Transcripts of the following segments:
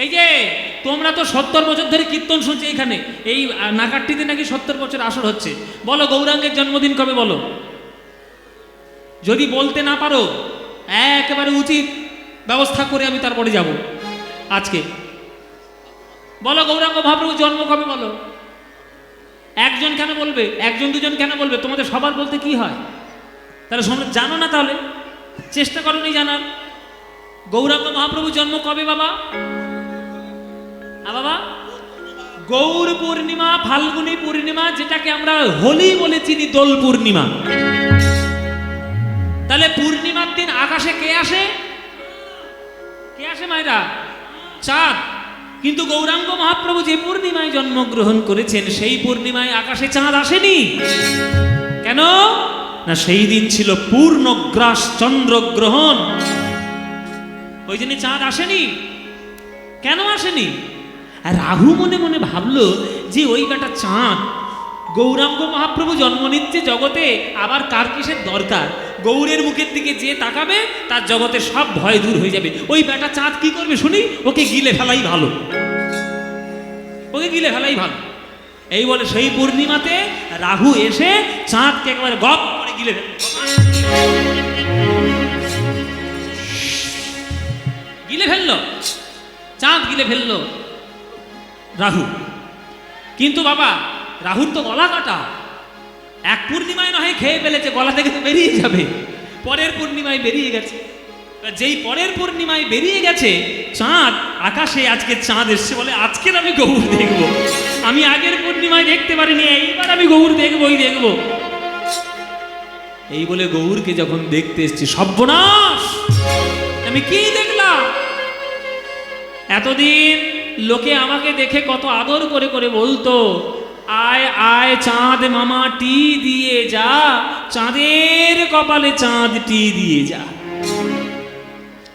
এই যে তোমরা তো 70 বছর ধরে কীর্তন শুনছি এখানে, এই নাকাট্টিতে নাকি 70 বছর আসর হচ্ছে। বলো গৌরাঙ্গের জন্মদিন কবে বলো? যদি বলতে না পারো একেবারে উচিত ব্যবস্থা করে আমি তারপরে যাব। আজকে বলো গৌরাঙ্গ মহাপ্রভুর জন্ম কবে বলো? একজন কেন বলবে, একজন দুজন কেন বলবে? তোমাদের সবার বলতে কি হয়? তাহলে জানো না, তাহলে চেষ্টা করো নি জানার। গৌরাঙ্গ মহাপ্রভুর জন্ম কবে বাবা? বাবা গৌর পূর্ণিমা, ফাল্গুনী পূর্ণিমা, যেটাকে আমরা হোলি বলে চিনি, দোল পূর্ণিমা। তাহলে পূর্ণিমার দিন আকাশে কে আসে? কে আসে মায়েরা? চাঁদ। কিন্তু গৌরাঙ্গ মহাপ্রভু যে পূর্ণিমায় জন্মগ্রহণ করেছেন সেই পূর্ণিমায় আকাশে চাঁদ আসেনি। কেন না, সেই দিন ছিল পূর্ণগ্রাস চন্দ্রগ্রহণ, ওই জন্য চাঁদ আসেনি। কেন আসেনি? রাহু মনে মনে ভাবলো যে ওই বেটা চাঁদ, গৌরাঙ্গ মহাপ্রভু জন্ম নিচ্ছে জগতে, আবার কার কিসের দরকার? গৌরের মুখের দিকে যে তাকাবে তার জগতে সব ভয় দূর হয়ে যাবে। ওই বেটা চাঁদ কি করবে শুনি? ওকে গিলে ফেলাই ভালো, ওকে গিলে ফেলাই ভালো। এই বলে সেই পূর্ণিমাতে রাহু এসে চাঁদকে একেবারে গপ করে গিলে ফেললো, চাঁদ গিলে ফেললো রাহু। কিন্তু বাবা রাহুর তো গলা কাটা, এক পূর্ণিমায় নয় খেয়ে ফেলেছে, গলা থেকে তো বেরিয়ে যাবে, পরের পূর্ণিমায় বেরিয়ে গেছে। যেই পরের পূর্ণিমায় বেরিয়ে গেছে চাঁদ, আকাশে আজকে চাঁদ এসছে, বলে আজকের আমি গৌর দেখব, আমি আগের পূর্ণিমায় দেখতে পারিনি, এইবার আমি গৌর দেখবই দেখব। এই বলে গৌরকে যখন দেখতে এসছি, সর্বনাশ, আমি কি দেখলাম? এতদিন লোকে আমাকে দেখে কত আদর করে করে বলতো, আয় আয় চাঁদ মামা টি দিয়ে যা, চাঁদের কপালে চাঁদ টি দিয়ে যা।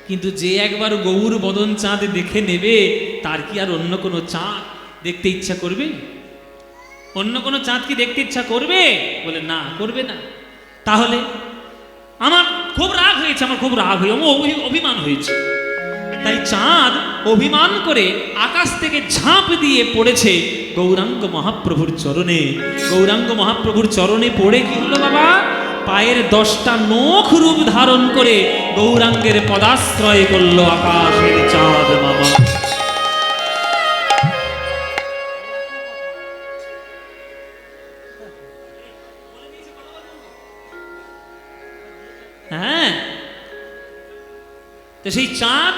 কিন্তু যে একবার গৌর বদন চাঁদ দেখে নেবে, তার কি আর অন্য কোনো চাঁদ দেখতে ইচ্ছা করবে? অন্য কোনো চাঁদ কি দেখতে ইচ্ছা করবে? বলে না, করবে না। তাহলে আমার খুব রাগ হয়েছে, আমার খুব রাগ হয়ে অভিমান হয়েছে। তাই চাঁদ অভিমান করে আকাশ থেকে ঝাঁপ দিয়ে পড়েছে গৌরাঙ্গ মহাপ্রভুর চরণে। গৌরাঙ্গ মহাপ্রভুর চরণে পড়ে কি হলো বাবা? পায়ের 10টা নখ রূপ ধারণ করে গৌরাঙ্গের পদাশ্রয় করলো আকাশের চাঁদ মামা। হ্যাঁ, তো সেই চাঁদ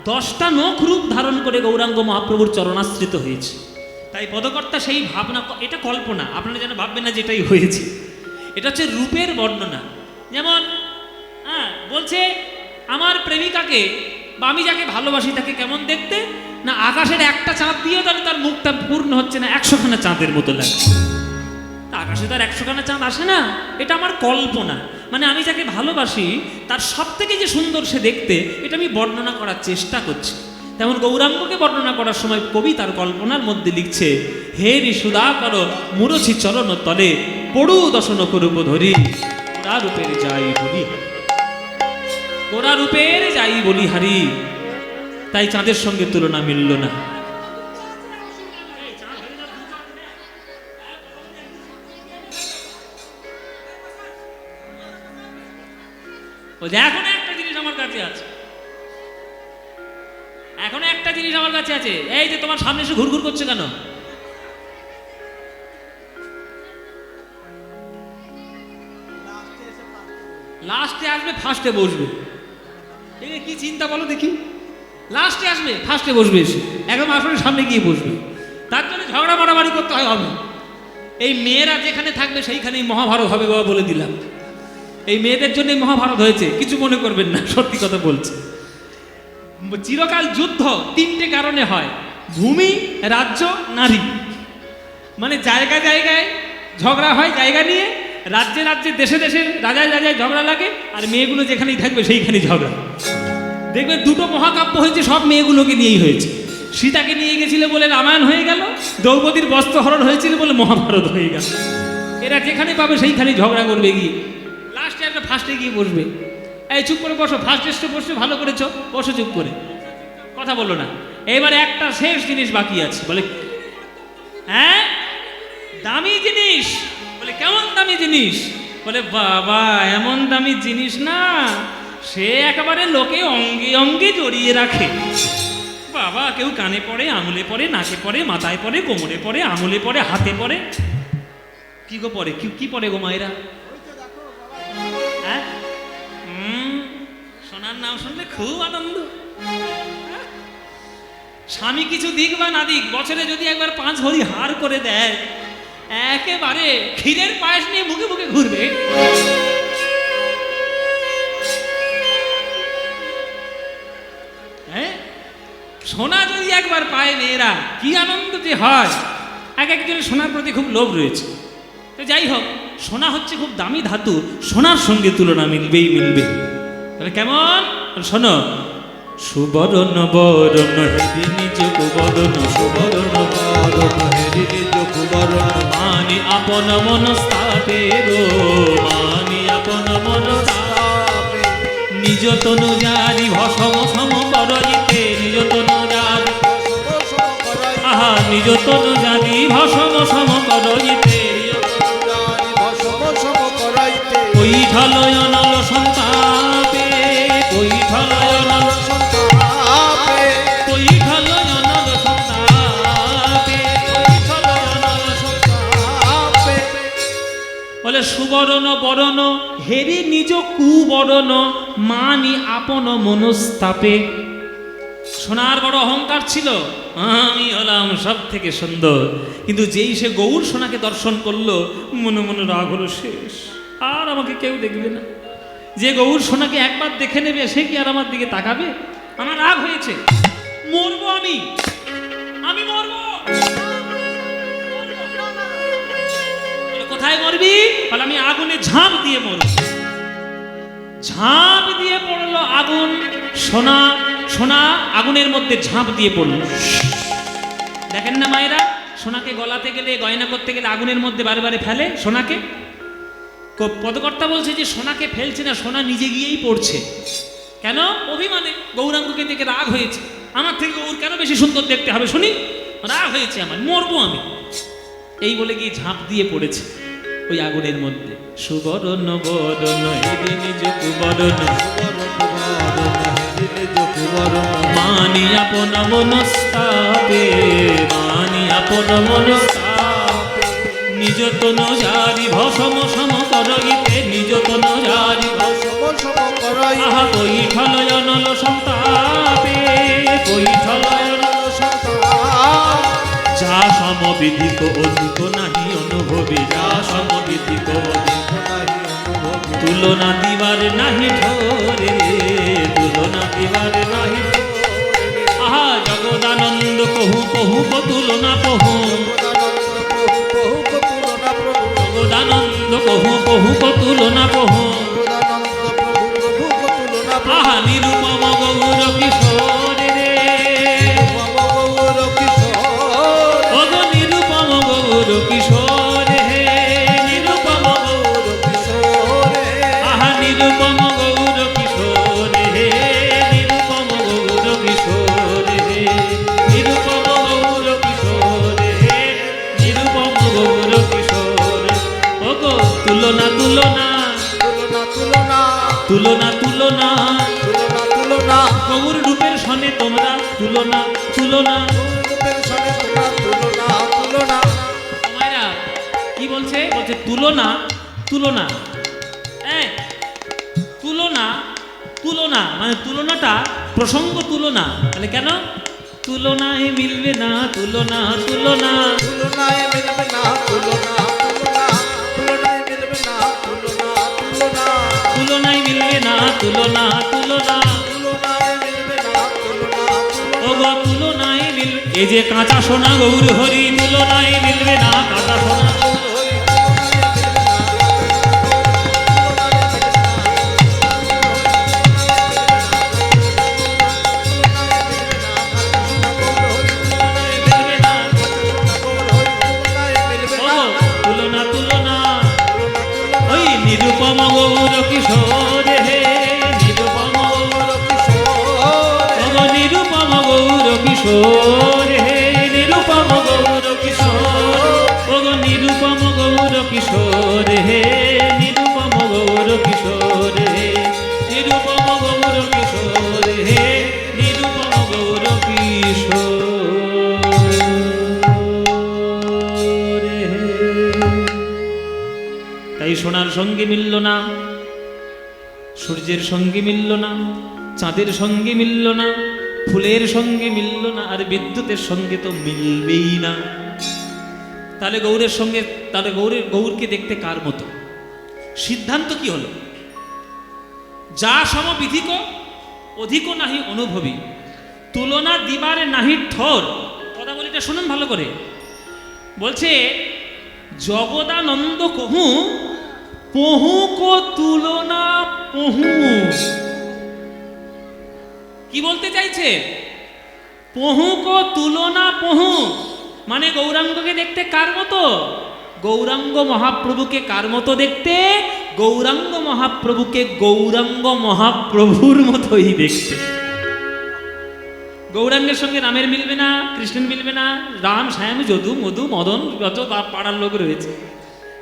10টা নখ রূপ ধারণ করে গৌরাঙ্গ মহাপ্রভুর চরণাশ্রিত হয়েছে। তাই পদকর্তা সেই ভাবনা, এটা কল্পনা, আপনারা যেন ভাববেন না যেটাই হয়েছে, এটা হচ্ছে রূপের বর্ণনা। যেমন বলছে আমার প্রেমিকাকে বা আমি যাকে ভালোবাসি তাকে কেমন দেখতে না, আকাশের একটা চাঁদ দিয়েও তাহলে তার মুখটা পূর্ণ হচ্ছে না, 100খানা চাঁদের মতো লাগছে। তা আকাশে তার 100খানা চাঁদ আসে না, এটা আমার কল্পনা। মানে আমি যাকে ভালোবাসি তার সব থেকে যে সুন্দর সে দেখতে, এটা আমি বর্ণনা করার চেষ্টা করছি। তেমন গৌরাঙ্গকে বর্ণনা করার সময় কবি তার কল্পনার মধ্যে লিখছে, হে ঋষুদা কর মুরছি চরণ তলে, পড়ু দশন করুপ ধরি, গোরা রূপের যাই বলি, গোরা রূপের যাই বলি হারি। তাই চাঁদের সঙ্গে তুলনা মিলল না। এখনো একটা জিনিস আমার কাছে আছে, এখনো একটা জিনিস আমার কাছে আছে। এই যে তোমার সামনে এসে ঘুরঘুর করছে কেন? লাস্টে আসবে ফার্স্টে বসবে, কি চিন্তা বলো দেখি? লাস্টে আসবে ফার্স্টে বসবে, এসে একদম আসলে সামনে গিয়ে বসবে। তার জন্য ঝগড়া মারামারি করতে হয় হবে। এই মেয়েরা যেখানে থাকবে সেইখানেই মহাভারত হবে বাবা, বলে দিলাম। এই মেয়েদের জন্য মহাভারত হয়েছে, কিছু মনে করবেন না, সত্যি কথা বলছে। চিরকাল যুদ্ধ 3টে কারণে হয়, ভূমি, রাজ্য, নারী। মানে জায়গা জায়গায় ঝগড়া হয়, জায়গা নিয়ে, রাজ্যে রাজ্যে, দেশে দেশে, রাজায় রাজায় ঝগড়া লাগে, আর মেয়েগুলো যেখানেই থাকবে সেইখানেই ঝগড়া। দেখবে 2টো মহাকাব্য হয়েছে, সব মেয়েগুলোকে নিয়েই হয়েছে। সীতাকে নিয়ে গেছিল বলে রামায়ণ হয়ে গেল, দ্রৌপদীর বস্ত্রহরণ হয়েছিল বলে মহাভারত হয়ে গেল। এরা যেখানে পাবে সেইখানেই ঝগড়া করবে গিয়ে, লাস্টে একটা ফার্স্টে গিয়ে বসবে। এই চুপ করে বসো, ফার্স্ট এসে বসবে, ভালো করেছো, বসো চুপ করে, কথা বলো না। এবারে একটা শেষ জিনিস বাকি আছে। বলে হ্যাঁ দামি জিনিস। বলে কেমন দামি জিনিস? বলে বাবা এমন দামি জিনিস না, সে একেবারে লোকে অঙ্গে অঙ্গে জড়িয়ে রাখে। বাবা কেউ কানে পড়ে, আঙুলে পড়ে, নাকে পড়ে, মাথায় পড়ে, কোমরে পড়ে, আঙুলে পড়ে, হাতে পড়ে। কি গো পড়ে? কি পড়ে গো মায়েরা? হ্যাঁ সোনার নাম শুনলে খুব আনন্দ। স্বামী কিছু দিক বা না দিক, বছরে যদি একবার 5 ভরি হার করে দেয়, একেবারে ক্ষীরের পায়েস নিয়ে মুখে মুখে ঘুরবে। হ্যাঁ সোনা যদি একবার পায় মেয়েরা, কি আনন্দ যে হয়। এক একজনের সোনার প্রতি খুব লোভ রয়েছে। তো যাই হোক, সোনা হচ্ছে খুব দামি ধাতু, সোনার সঙ্গে তুলনা মিলবেই মিলবে। তাহলে কেমন? শোনো, সুবরণ বরণ হেরি নিজ কুবরণ, সুবরণ বরণ হেরি নিজ কুবরণ, মানি আপন মনস্তাপে গো, মানি আপন মনস্তাপে, নিজ তনু জারি ভসম সম করইতে, নিজ তনু জারি আহা, নিজ তনু জারি ভসম সম করইতে, কৈঠলয় নল সন্তাপে, কৈঠলয় নল সন্তাপে, কৈঠলয় নল সন্তাপে, কৈঠলয় নল সন্তাপে। বলে সুবরণ বরণ হেরি নিজ কুবরণ, মানি আপন মনস্তাপে। সোনার বড় অহংকার ছিল, আমি হলাম সব থেকে সুন্দর। কিন্তু যেই সে গৌর সোনাকে দর্শন করলো, মনে মনে রাগ হলো শেষ, আর আমাকে কেউ দেখবে না। যে গৌর সোনাকে একবার দেখে নেবে, সে কি আর আমার দিকে তাকাবে? আমার রাগ হয়েছে, মরবো আমি, আমি মরবো। কোথায় মরবি? বলে আমি আগুনে ঝাঁপ দিয়ে মরব। ঝাঁপ দিয়ে পড়লো আগুন, সোনা সোনা আগুনের মধ্যে ঝাঁপ দিয়ে পড়লো। দেখেন না মায়েরা, সোনাকে গলাতে গেলে, গয়না করতে গেলে আগুনের মধ্যে বারে বারে ফেলে সোনাকে। পদকর্তা বলছে যে সোনাকে ফেলছে না, সোনা নিজে গিয়েই পড়ছে। কেন? অভিমানে, গৌরাঙ্গকে দেখে রাগ হয়েছে, আমার থেকে গৌর কেন বেশি সুন্দর দেখতে হবে শুনি, রাগ হয়েছে আমার, মরবো আমি। এই বলে গিয়ে ঝাঁপ দিয়ে পড়েছে ওই আগুনের মধ্যে। সুবরণ বরণ হেরি নিজ কুবরণ, মানি আপন মনস্তাপে, মানি আপন মনস্তাপে, নিজ তনু জারি ভসম সম করইতে, নিজ তনু জারি ভসম সম করইতে, আহা কৈঠলয় নল সন্তাপে, কৈঠলয় নল সন্তাপে। যা সমবিধিক অধিক নাহি অনুভবী, যা সমবিধিক অধিক নাহি অনুভবী, তুলনা দিবার নাহি ঠোরে, তুলনা দিবার নাহি ঠোরে। আহা জগদানন্দ কহু কহু তুলনা কহু, জগদানন্দ কহু কহু তুলনা কহু, আহা নিরূপম গৌর কিশোর রে, নিরূপম গৌর কিশোর হে, নিরূপম গৌর কিশোর, আহা নিরূপম গৌর কিশোর হে, নিরূপম গৌর কিশোর হে, নিরূপম গৌর কিশোর হে, নিরূপম গৌর কিশোর। ওগো তুলনা তুলনা তুলনা তুলনা তুলনা তুলনা তুলনা তুলনা, গৌর রূপের সনে তোমরা তুলনা তুলনা, রূপের সনে তোমরা তুলনা তুলনা। তোমারা কি বলছে? বলছে তুলনা তুলনা, তুলনা তুলনা মানে তুলনাটা প্রসঙ্গ তুলনা। তাহলে কেন? তুলনায় মিলবে না তুলনা, তুলনা তুলনায় মিলবে না তুলনা, তুলনা তুলনায় মিলবে না তুলনা, তুলনা তুলনায় মিলবে না তুলনা, তুলনা তুলনায় মিলবে না তুলনা। ওগো তুলনায় মিল, এই যে কাঁচা সোনা গৌর হরি, তুলনায় মিলবে না কাঁচা সোনা গৌর হরি, তুলনা তুলনা। ওই নিরূপম গৌর কিশোর হে, নিরূপম গৌর কিশোর, নিরূপম গৌর কিশোর কিশোর হে নিরুপম গৌর কিশোর, ওগো নিরুপম গৌর কিশোর হে নিরুপম গৌর কিশোর হে নিরুপম গৌর কিশোর হে নিরুপম গৌর কিশোর হে। তাই সোনার সঙ্গে মিলল না, সূর্যের সঙ্গে মিলল না, চাঁদের সঙ্গে মিলল না, ফুলের সঙ্গে মিলল না, আর বিদ্যুতের সঙ্গে তো মিলবেই না। তাহলে গৌরের সঙ্গে, তাহলে গৌরকে দেখতে কার মতো? সিদ্ধান্ত কি হলো? যা সমবিধিক অধিক নাহি অনুভবী, তুলনা দিবারে নাহি ঠোর। কথা বলিটা শুনুন ভালো করে। বলছে জগদানন্দ কহু পহু কো তুলনা পহু। কি বলতে চাইছে? পহু কো তুলনা পহু মানে গৌরাঙ্গকে দেখতে কার মতো? গৌরাঙ্গ মহাপ্রভুকে কার মতো দেখতে? গৌরাঙ্গ মহাপ্রভুকে গৌরাঙ্গ মহাপ্রভুর মতোই দেখতে। গৌরাঙ্গের সঙ্গে রামের মিলবে না, কৃষ্ণের মিলবে না, রাম শ্যাম যদু মধু মদন যত পাড়ার লোক রয়েছে,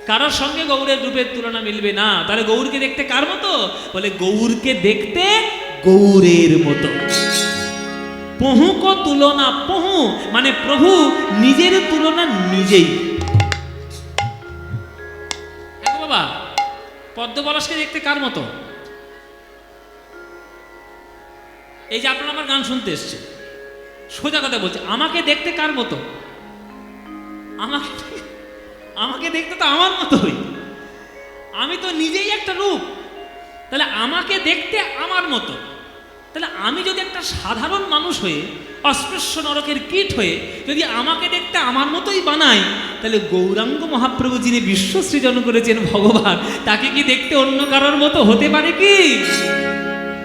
কারোর সঙ্গে গৌরের রূপের তুলনা মিলবে না। তাহলে গৌরকে দেখতে কার মতো? বলে গৌরকে দেখতে গৌরের মতো। পহু কো তুলনা পহু মানে প্রভু নিজের তুলনা নিজেই। বাবা পদ্ম পলাশকে দেখতে কার মতো? এই যে আপনারা আমার গান শুনতে এসছে, সোজা কথা বলছে, আমাকে দেখতে কার মতো? আমাকে দেখতে তো আমার মতোই, আমি তো নিজেই একটা রূপ। তাহলে আমাকে দেখতে আমার মতো। তাহলে আমি যদি একটা সাধারণ মানুষ হয়ে, অস্পৃশ্য নরকের কীট হয়ে যদি আমাকে দেখতে আমার মতোই বানাই, তাহলে গৌরাঙ্গ মহাপ্রভু যিনি বিশ্ব সৃজন করেছেন ভগবান, তাকে কি দেখতে অন্য কারোর মতো হতে পারে কি?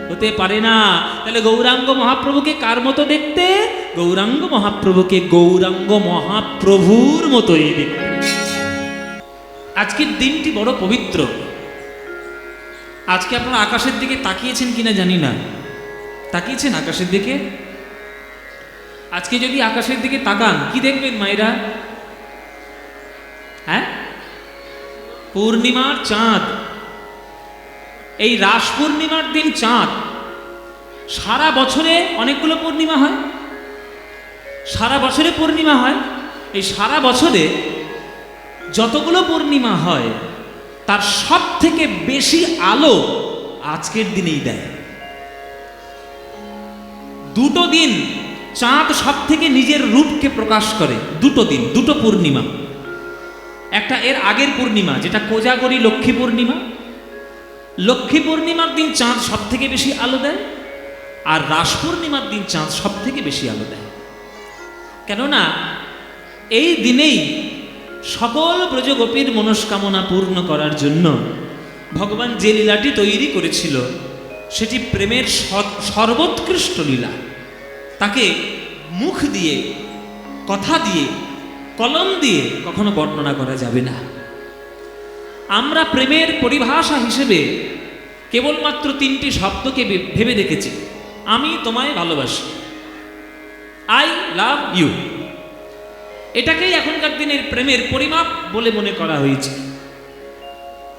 হতে পারে না। তাহলে গৌরাঙ্গ মহাপ্রভুকে কার মতো দেখতে? গৌরাঙ্গ মহাপ্রভুকে গৌরাঙ্গ মহাপ্রভুর মতোই দেখতে। আজকের দিনটি বড় পবিত্র। আজকে আপনারা আকাশের দিকে তাকিয়েছেন কিনা জানি না, তাকিয়েছেন আকাশের দিকে? আজকে যদি আকাশের দিকে তাকান কি দেখবেন মায়েরা? হ্যাঁ, পূর্ণিমার চাঁদ। এই রাস পূর্ণিমার দিন চাঁদ। সারা বছরে অনেকগুলো পূর্ণিমা হয়, সারা বছরে পূর্ণিমা হয়। এই সারা বছরে যতগুলো পূর্ণিমা হয় তার সব থেকে বেশি আলো আজকের দিনেই দেয়। দুটো দিন চাঁদ সব থেকে নিজের রূপকে প্রকাশ করে। দুটো দিন, দুটো পূর্ণিমা। একটা এর আগের পূর্ণিমা যেটা কোজাগরী লক্ষ্মী পূর্ণিমা। লক্ষ্মী পূর্ণিমার দিন চাঁদ সব থেকে বেশি আলো দেয়, আর রাস পূর্ণিমার দিন চাঁদ সব থেকে বেশি আলো দেয়। কেননা এই দিনেই সকল ব্রজগোপীর মনস্কামনা পূর্ণ করার জন্য ভগবান যে লীলাটি তৈরি করেছিল সেটি প্রেমের সর্বোৎকৃষ্ট লীলা। তাকে মুখ দিয়ে, কথা দিয়ে, কলম দিয়ে কখনো বর্ণনা করা যাবে না। আমরা প্রেমের পরিভাষা হিসেবে কেবলমাত্র তিনটি শব্দকে ভেবে দেখেছি। আমি তোমায় ভালোবাসি, আই লাভ ইউ। এটাকেই এখনকার দিনের প্রেমের পরিমাপ বলে মনে করা হয়েছে।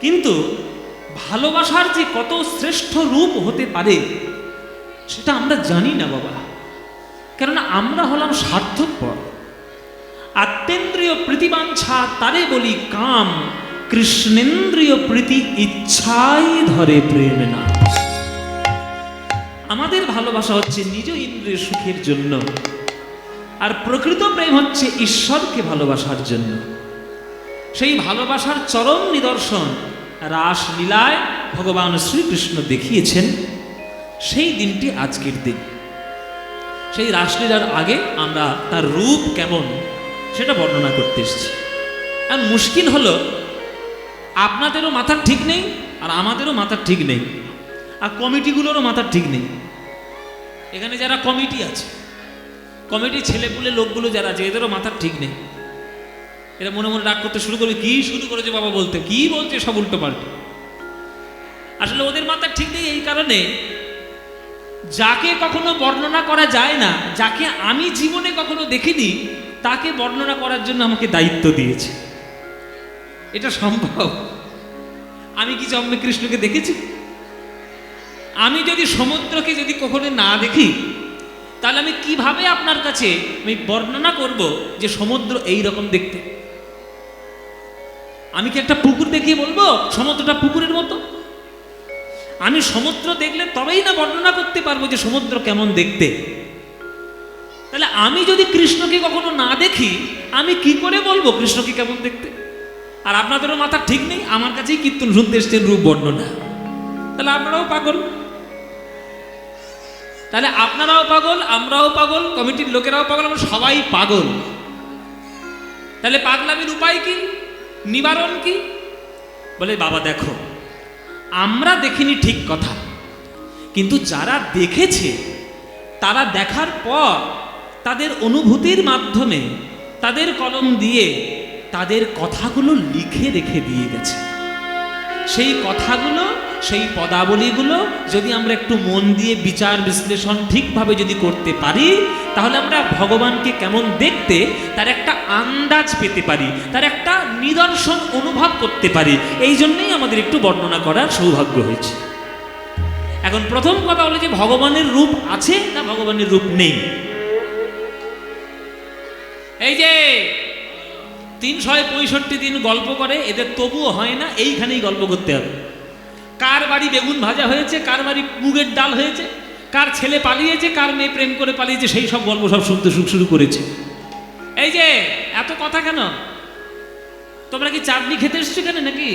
কিন্তু ভালোবাসার যে কত শ্রেষ্ঠ রূপ হতে পারে সেটা আমরা জানি না বাবা। কেননা আমরা হলাম স্বার্থপর। আত্মেন্দ্রিয় প্রীতিবাঞ্ছা তারে বলি কাম, কৃষ্ণেন্দ্রিয় প্রীতি ইচ্ছাই ধরে প্রেম না। আমাদের ভালোবাসা হচ্ছে নিজ ইন্দ্রিয় সুখের জন্য, আর প্রকৃত প্রেম হচ্ছে ঈশ্বরকে ভালোবাসার জন্য। সেই ভালোবাসার চরম নিদর্শন রাসলীলায় ভগবান শ্রীকৃষ্ণ দেখিয়েছেন। সেই দিনটি আজকের দিন। সেই রাসলীলার আগে আমরা তার রূপ কেমন সেটা বর্ণনা করতে এসেছি। আর মুশকিল হলো আপনাদেরও মাথার ঠিক নেই, আর আমাদেরও মাথার ঠিক নেই, আর কমিটিগুলোরও মাথার ঠিক নেই। এখানে যারা কমিটি আছে, কমিটির ছেলেপুলে লোকগুলো যারা আছে, এদেরও মাথার ঠিক নেই। এরা মনে মনে রাগ করতে শুরু করবে, কি শুরু করেছে বাবা বলতে, কি বলছে সব উল্টো পাল্টে। আসলে ওদের মাথার ঠিক নেই এই কারণে যাকে কখনো বর্ণনা করা যায় না, যাকে আমি জীবনে কখনো দেখিনি, তাকে বর্ণনা করার জন্য আমাকে দায়িত্ব দিয়েছে। এটা সম্ভব? আমি কি জন্মে কৃষ্ণকে দেখেছি? আমি যদি সমুদ্রকে যদি কখনো না দেখি, তাহলে আমি কিভাবে আপনার কাছে আমি বর্ণনা করব যে সমুদ্র এই রকম দেখতে? আমি কি একটা পুকুর দেখিয়ে বলবো সমুদ্রটা পুকুরের মতো? আমি সমুদ্র দেখলে তবেই না বর্ণনা করতে পারবো যে সমুদ্র কেমন দেখতে। তাহলে আমি যদি কৃষ্ণকে কখনো না দেখি, আমি কি করে বলবো কৃষ্ণকে কেমন দেখতে? আর আপনাদেরও মাথা ঠিক নেই, আমার কাছেই কীর্তন শুনতে এসছেন রূপ বর্ণনা। তাহলে আপনারাও পাগল, তাহলে আপনারাও পাগল, আমরাও পাগল, কমিটির লোকেরাও পাগল, আমরা সবাই পাগল। তাহলে পাগলামির উপায় কি, নিবারণ কি? বলে বাবা দেখো, আমরা দেখিনি ঠিক কথা, কিন্তু যারা দেখেছে তারা দেখার পর তাদের অনুভূতির মাধ্যমে তাদের কলম দিয়ে তাদের কথাগুলো লিখে রেখে দিয়ে গেছে। সেই কথাগুলো, সেই পদাবলীগুলো যদি আমরা একটু মন দিয়ে বিচার বিশ্লেষণ ঠিকভাবে যদি করতে পারি, তাহলে আমরা ভগবানকে কেমন দেখতে তার একটা আন্দাজ পেতে পারি, তার একটা নিদর্শন অনুভব করতে পারি। এই জন্যই আমাদের একটু বর্ণনা করার সৌভাগ্য হয়েছে। এখন প্রথম কথা হলো যে ভগবানের রূপ আছে না ভগবানের রূপ নেই? এই যে 365 দিন গল্প করে, এদের তবুও হয় না, এইখানেই গল্প করতে হবে। কার বাড়ি বেগুন ভাজা হয়েছে, কার বাড়ি মুগের ডাল হয়েছে, কার ছেলে পালিয়েছে, কার মেয়ে প্রেম করে পালিয়েছে, সেই সব গল্প সব শুনতে শুরু করেছে। এই যে এত কথা কেন? তোমরা কি চাটনি খেতে এসছো কেন নাকি?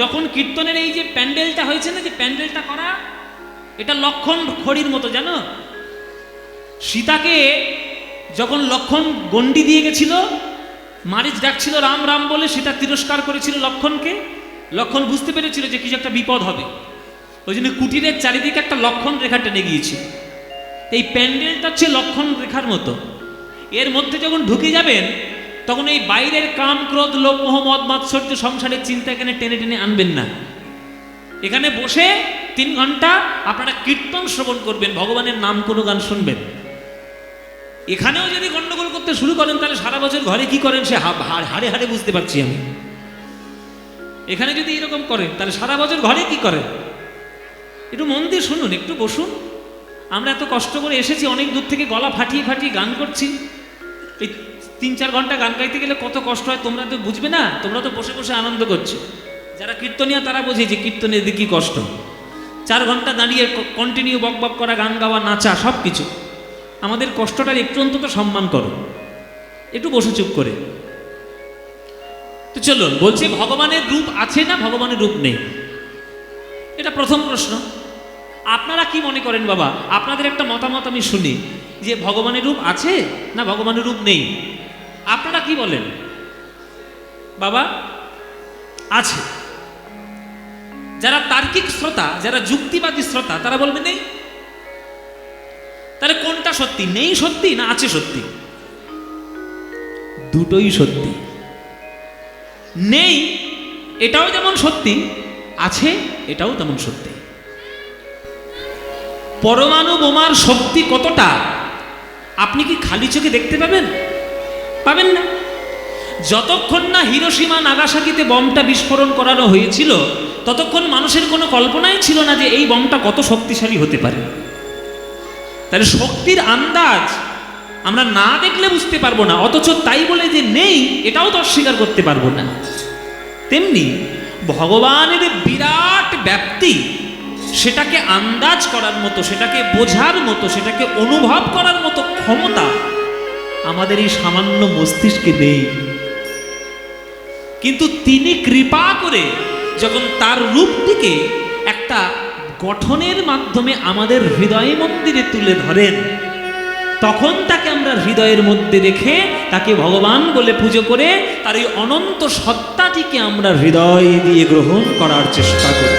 যখন কীর্তনের এই যে প্যান্ডেলটা হয়েছে না, যে প্যান্ডেলটা করা, এটা লক্ষণ খড়ির মতো, জানো? সীতাকে যখন লক্ষণ গন্ডি দিয়ে গেছিল, মারিচ ডাকছিল রাম রাম বলে, সীতা তিরস্কার করেছিল লক্ষণকে। লক্ষণ বুঝতে পেরেছিল যে কিছু একটা বিপদ হবে, ওই জন্য কুটিরের চারিদিকে একটা লক্ষণ রেখা টেনে গিয়েছিল। এই প্যান্ডেলটা হচ্ছে লক্ষণ রেখার মতো। এর মধ্যে যখন ঢুকে যাবেন, তখন এই বাইরের কাম ক্রোধ লোভ মোহ মদ মাৎসর্য সংসারের চিন্তা এখানে টেনে টেনে আনবেন না। এখানে বসে 3 ঘন্টা আপনারা কীর্তন শ্রবণ করবেন, ভগবানের নাম কোনো গান শুনবেন। এখানেও যদি গন্ডগোল করতে শুরু করেন, তাহলে সারা বছর ঘরে কি করেন সে হাড়ে হাড়ে বুঝতে পারছি আমি। এখানে যদি এরকম করেন, তাহলে সারা বছর ঘরে কি করেন? একটু মন দিয়ে শুনুন, একটু বসুন। আমরা এত কষ্ট করে এসেছি, অনেক দূর থেকে গলা ফাটিয়ে ফাটিয়ে গান করছি। এই 3-4 ঘন্টা গান গাইতে গেলে কত কষ্ট হয় তোমরা তো বুঝবে না। তোমরা তো বসে বসে আনন্দ করছো। যারা কীর্তনিয়া তারা বোঝে যে কীর্তনের দিকে কি কষ্ট। 4 ঘন্টা দাঁড়িয়ে কন্টিনিউ বক বক করা, গান গাওয়া, নাচা, সব কিছু। আমাদের কষ্টটার একটু অন্তত সম্মান করো, একটু বসে চুপ করে। তো চলুন, বলছে ভগবানের রূপ আছে না ভগবানের রূপ নেই? এটা প্রথম প্রশ্ন। আপনারা কি মনে করেন বাবা? আপনাদের একটা মতামত আমি শুনি যে ভগবানের রূপ আছে না ভগবানের রূপ নেই? আপনারা কি বলেন বাবা? আছে। যারা তার্কিক শ্রোতা, যারা যুক্তিবাদী শ্রোতা, তারা বলবে নেই। তাহলে কোনটা সত্যি? নেই সত্যি না আছে সত্যি? দুটোই সত্যি। নেই এটাও যেমন সত্যি, আছে এটাও তেমন সত্যি। পরমাণু বোমার শক্তি কতটা আপনি কি খালি চোখে দেখতে পাবেন? পাবেন না। যতক্ষণ না হিরোশিমা নাগাসাকিতে বমটা বিস্ফোরণ করানো হয়েছিল, ততক্ষণ মানুষের কোনো কল্পনাই ছিল না যে এই বমটা কত শক্তিশালী হতে পারে। তাহলে শক্তির আন্দাজ আমরা না দেখলে বুঝতে পারবো না, অথচ তাই বলে যে নেই এটাও তো অস্বীকার করতে পারবো না। তেমনি ভগবানের বিরাট ব্যাপ্তি, সেটাকে আন্দাজ করার মতো, সেটাকে বোঝার মতো, সেটাকে অনুভব করার মতো ক্ষমতা আমাদের এই সামান্য মস্তিষ্কে নেই। কিন্তু তিনি কৃপা করে যখন তার রূপটিকে একটা গঠনের মাধ্যমে আমাদের হৃদয় মন্দিরে তুলে ধরেন, তখন তাকে আমরা হৃদয়ের মধ্যে রেখে তাকে ভগবান বলে পুজো করে তার এই অনন্ত সত্তাটিকে আমরা হৃদয় দিয়ে গ্রহণ করার চেষ্টা করি।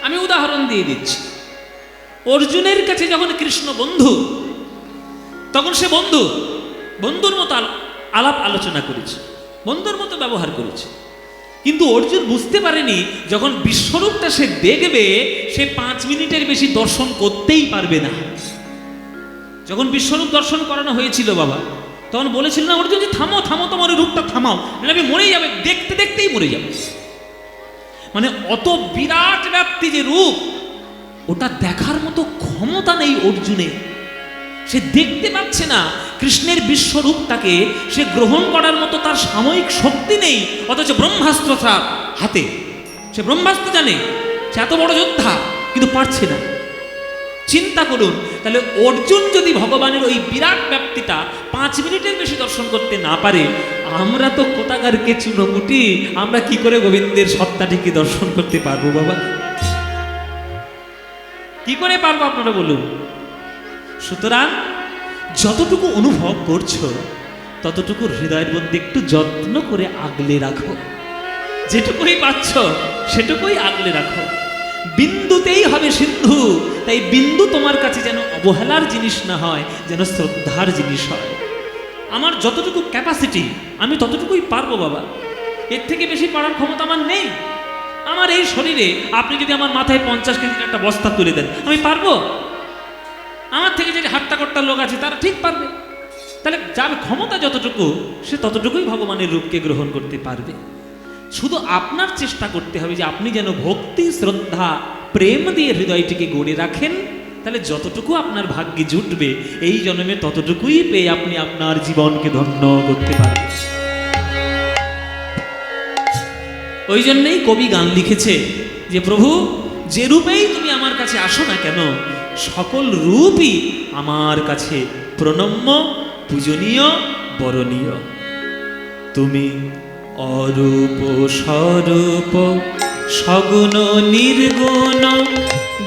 আমি উদাহরণ দিয়ে দিচ্ছি। অর্জুনের কাছে যখন কৃষ্ণ বন্ধু, তখন সে বন্ধুর মতো আলাপ আলোচনা করেছে, বন্ধুর মতো ব্যবহার করেছে। কিন্তু অর্জুন বুঝতে পারেনি যখন বিশ্বরূপটা সে দেখবে সে 5 মিনিটের বেশি দর্শন করতেই পারবে না। যখন বিশ্বরূপ দর্শন করানো হয়েছিল বাবা, তখন বলেছিল না অর্জুন যে থামো থামো, তোমার রূপটা থামাও, আমি মরেই যাবে, দেখতে দেখতেই মরে যাবে। মানে অত বিরাট ব্যাপ্তি যে রূপ, ওটা দেখার মতো ক্ষমতা নেই অর্জুনের। সে দেখতে পাচ্ছে না কৃষ্ণের বিশ্বরূপটাকে, সে গ্রহণ করার মতো তার সাময়িক শক্তি নেই। অথচ ব্রহ্মাস্ত্র তার হাতে, সে ব্রহ্মাস্ত্র জানে, সে এত বড় যোদ্ধা, কিন্তু পারছে না। চিন্তা করুন, তাহলে অর্জুন যদি ভগবানের ওই বিরাট ব্যাপ্তিটা 5 মিনিটের বেশি দর্শন করতে না পারে, আমরা তো কোথাকার কে চুনোপুটি, আমরা কি করে গোবিন্দের সত্তাটিকে দর্শন করতে পারবো বাবা? কি করে পারবো আপনারা বলুন? সুতরাং যতটুকু অনুভব করছো ততটুকু হৃদয়ের মধ্যে একটু যত্ন করে আগলে রাখো। যেটুকুই পাচ্ছ সেটুকুই আগলে রাখো। বিন্দুতেই হবে সিন্ধু, তাই বিন্দু তোমার কাছে যেন অবহেলার জিনিস না হয়, যেন শ্রদ্ধার জিনিস হয়। আমার যতটুকু ক্যাপাসিটি আমি ততটুকুই পারবো বাবা, এর থেকে বেশি পারার ক্ষমতা আমার নেই। আমার এই শরীরে আপনি যদি আমার মাথায় 50 কেজির একটা বস্তা তুলে দেন, আমি পারবো? আমার থেকে যে হাট্টা কট্টা লোক আছে তারা ঠিক পারবে। তাহলে যার ক্ষমতা যতটুকু, সে ততটুকুই ভগবানের রূপকে গ্রহণ করতে পারবে। শুধু আপনার চেষ্টা করতে হবে যে আপনি যেন ভক্তি, শ্রদ্ধা, প্রেম দিয়ে হৃদয়টিকে গড়ে রাখেন। তাহলে যতটুকু আপনার ভাগ্যে জুটবে এই জন্মে ততটুকুই পেয়ে আপনি আপনার জীবনকে ধন্য করতে পারবেন। ওই জন্যই কবি গান লিখেছে যে প্রভু যে রূপেই তুমি আমার কাছে আসো না কেন, সকল রূপই আমার কাছে প্রণম্য, পূজনীয়, বরণীয়। তুমি অরূপ স্বরূপ, সগুণ নির্গুণ,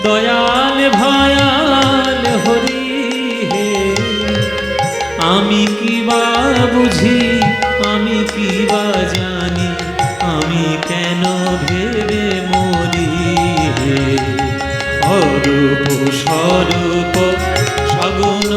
দয়াল ভয়াল হরি হে। আমি কি বা বুঝি, আমি কি বা জানি, আমি কেন ভেবে মরি হে। অরূপ স্বরূপ, সগুণ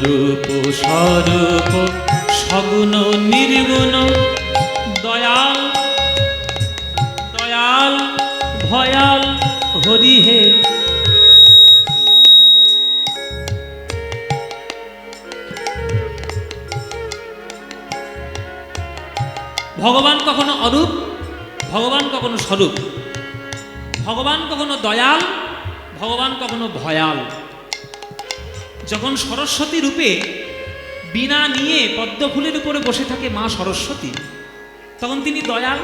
রূপ স্বরূপ, সগুণ নির্গুণ, দয়াল দয়াল ভয়াল হরি হে। ভগবান কখনো অরূপ, ভগবান কখনো স্বরূপ, ভগবান কখনো দয়াল, ভগবান কখনো ভয়াল। যখন সরস্বতী রূপে বীণা নিয়ে পদ্ম ফুলের উপরে বসে থাকে মা সরস্বতী, তখন তিনি দয়াল।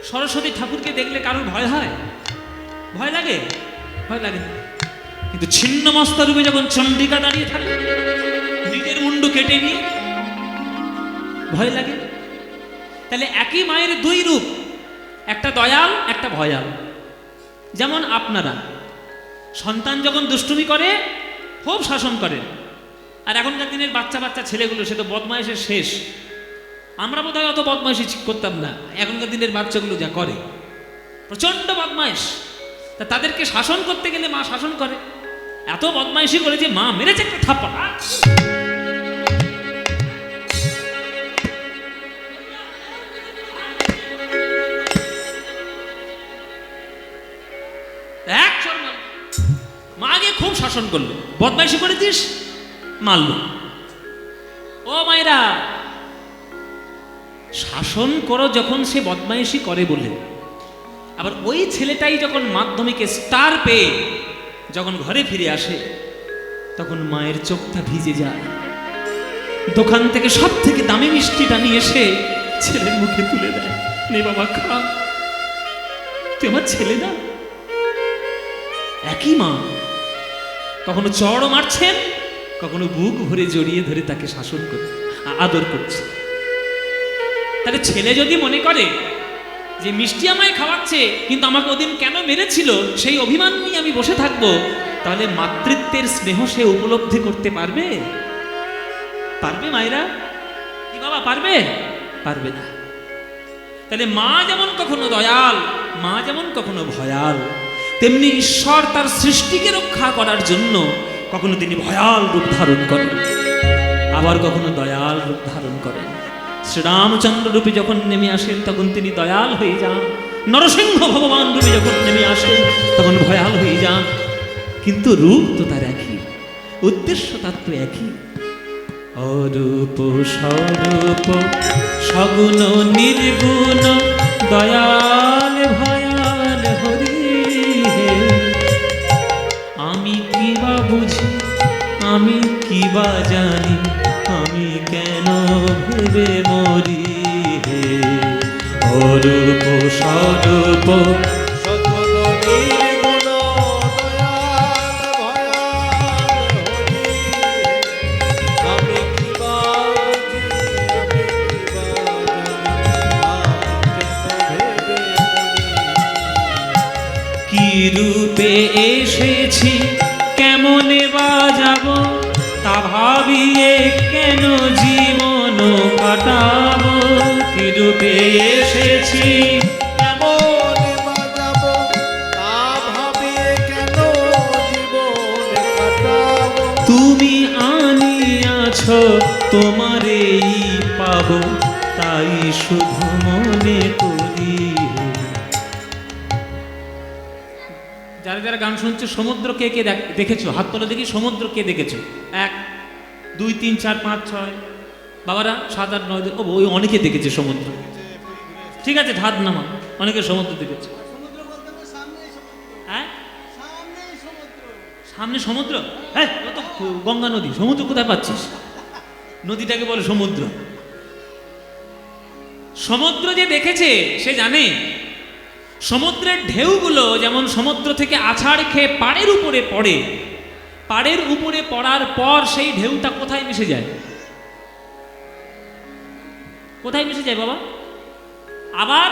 সরস্বতী ঠাকুরকে দেখলে কারোর ভয় হয়? ভয় লাগে? ভয় লাগে না। কিন্তু ছিন্নমস্তা রূপে যখন চণ্ডিকা দাঁড়িয়ে থাকে নিজের মুন্ডু কেটে নিয়ে, ভয় লাগে। তাহলে একই মায়ের দুই রূপ, একটা দয়াল, একটা ভয়াল। যেমন আপনারা সন্তান যখন দুষ্টুমি করে খুব শাসন করেন, আর এখনকার দিনের বাচ্চা বাচ্চা ছেলেগুলো সে তো বদমাইশের শেষ। আমরা বোধহয় অত বদমাইশি করতাম না, এখনকার দিনের বাচ্চাগুলো যা করে প্রচণ্ড বদমাইশ। তা তাদেরকে শাসন করতে গেলে মা শাসন করে, এত বদমাইশি করে যে মা মেরেছে একটা থাপ্পড়। মাকে খুব শাসন করলো, বদমাইশি করেছিস, মারলো। ও মায়েরা, শাসন করো যখন সে বদমাইশি করে বলে, আবার ওই ছেলেটাই যখন মাধ্যমিকে স্টার পেয়ে যখন ঘরে ফিরে আসে, তখন মায়ের চোখটা ভিজে যায়। দোকান থেকে সব থেকে দামি মিষ্টিটা নিয়ে এসে ছেলের মুখে তুলে দেয়, নে বাবা খা, তুই আমার ছেলে না। একই মা কখনো চড় মারছেন, কখনো বুক ভরে জড়িয়ে ধরে তাকে শাসন করে আদর করছে। তাহলে ছেলে যদি মনে করে যে মিষ্টি আমায় খাওয়াচ্ছে কিন্তু আমাকে ওদিন কেন মেরেছিল সেই অভিমান নিয়ে আমি বসে থাকবো, তাহলে মাতৃত্বের স্নেহ সে উপলব্ধি করতে পারবে? পারবে মায়েরা? কি বাবা পারবে? পারবে না। তাহলে মা যেমন কখনো দয়াল, মা যেমন কখনো ভয়াল, তেমনি ঈশ্বর তার সৃষ্টিকে রক্ষা করার জন্য কখনো তিনি ভয়াল রূপ ধারণ করেন, আবার কখনো দয়াল রূপ ধারণ করেন। শ্রীরামচন্দ্র রূপে যখন নেমে আসেন তখন তিনি দয়াল হয়ে যান, নরসিংহ ভগবান রূপে যখন নেমে আসেন তখন ভয়াল হয়ে যান। কিন্তু রূপ তো তার একই, উদ্দেশ্য তার তো একই। অরূপ স্বরূপ সগুণ নির্গুণ দয়াল ভয়াল হরি হে। আমি কি বা বুঝি, আমি কি বা জানি, আমি কেন ভেবে মরি হে। অরূপ স্বরূপ রূপে এসেছি কেমনে বাজাবো, তা ভাবিয়ে কেন জীবন কাটাবো। কি রূপে এসেছি কেমনে বাজাবো, তা ভাবিয়ে কেন জীবন কাটাবো। তুমি আনিয়াছ তোমারেই পাবো, তাই শুধু মনে করি। যারা যারা গান শুনছে, সমুদ্র কে কে দেখেছো? হাত তোলা দেখি, সমুদ্র কে দেখেছো? 1 2 3 4 5 6 বাবারা 7 8 9 ও ওই অনেকে দেখেছে সমুদ্র। ঠিক আছে, ধাত নামা, অনেকে সমুদ্র দেখেছে। হ্যাঁ, সামনে সমুদ্র? হ্যাঁ, ও তো গঙ্গা নদী, সমুদ্র কোথায় পাচ্ছিস? নদীটাকে বলে সমুদ্র। সমুদ্র যে দেখেছে সে জানে সমুদ্রের ঢেউগুলো যেমন সমুদ্র থেকে আছাড় খেয়ে পাড়ের উপরে পড়ে, পাড়ের উপরে পড়ার পর সেই ঢেউটা কোথায় মিশে যায়? কোথায় মিশে যায় বাবা? আবার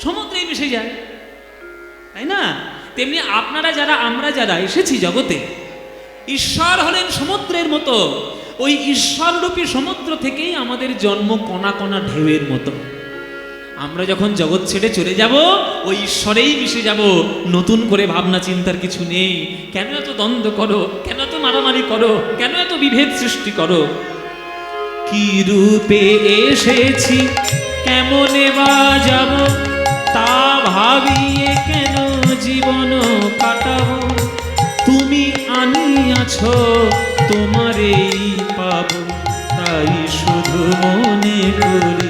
সমুদ্রেই মিশে যায়, তাই না? তেমনি আপনারা যারা, আমরা যারা এসেছি জগতে, ঈশ্বর হলেন সমুদ্রের মতো। ওই ঈশ্বররূপী সমুদ্র থেকেই আমাদের জন্ম, কণা কণা ঢেউয়ের মতো। আমরা যখন জগৎ ছেড়ে চলে যাব, ওই ঈশ্বরেই মিশে যাব। নতুন করে ভাবনা চিন্তার কিছু নেই। কেন এত দ্বন্দ্ব করো, কেন এত মারামারি করো, কেন এত বিভেদ সৃষ্টি করো? কি রূপে এসেছি কেমনে বা যাব, তা ভাবিয়ে কেন জীবন কাটাবো। তুমি আনিয়াছ তোমারেই পাবো, তাই শুধু মনে করি।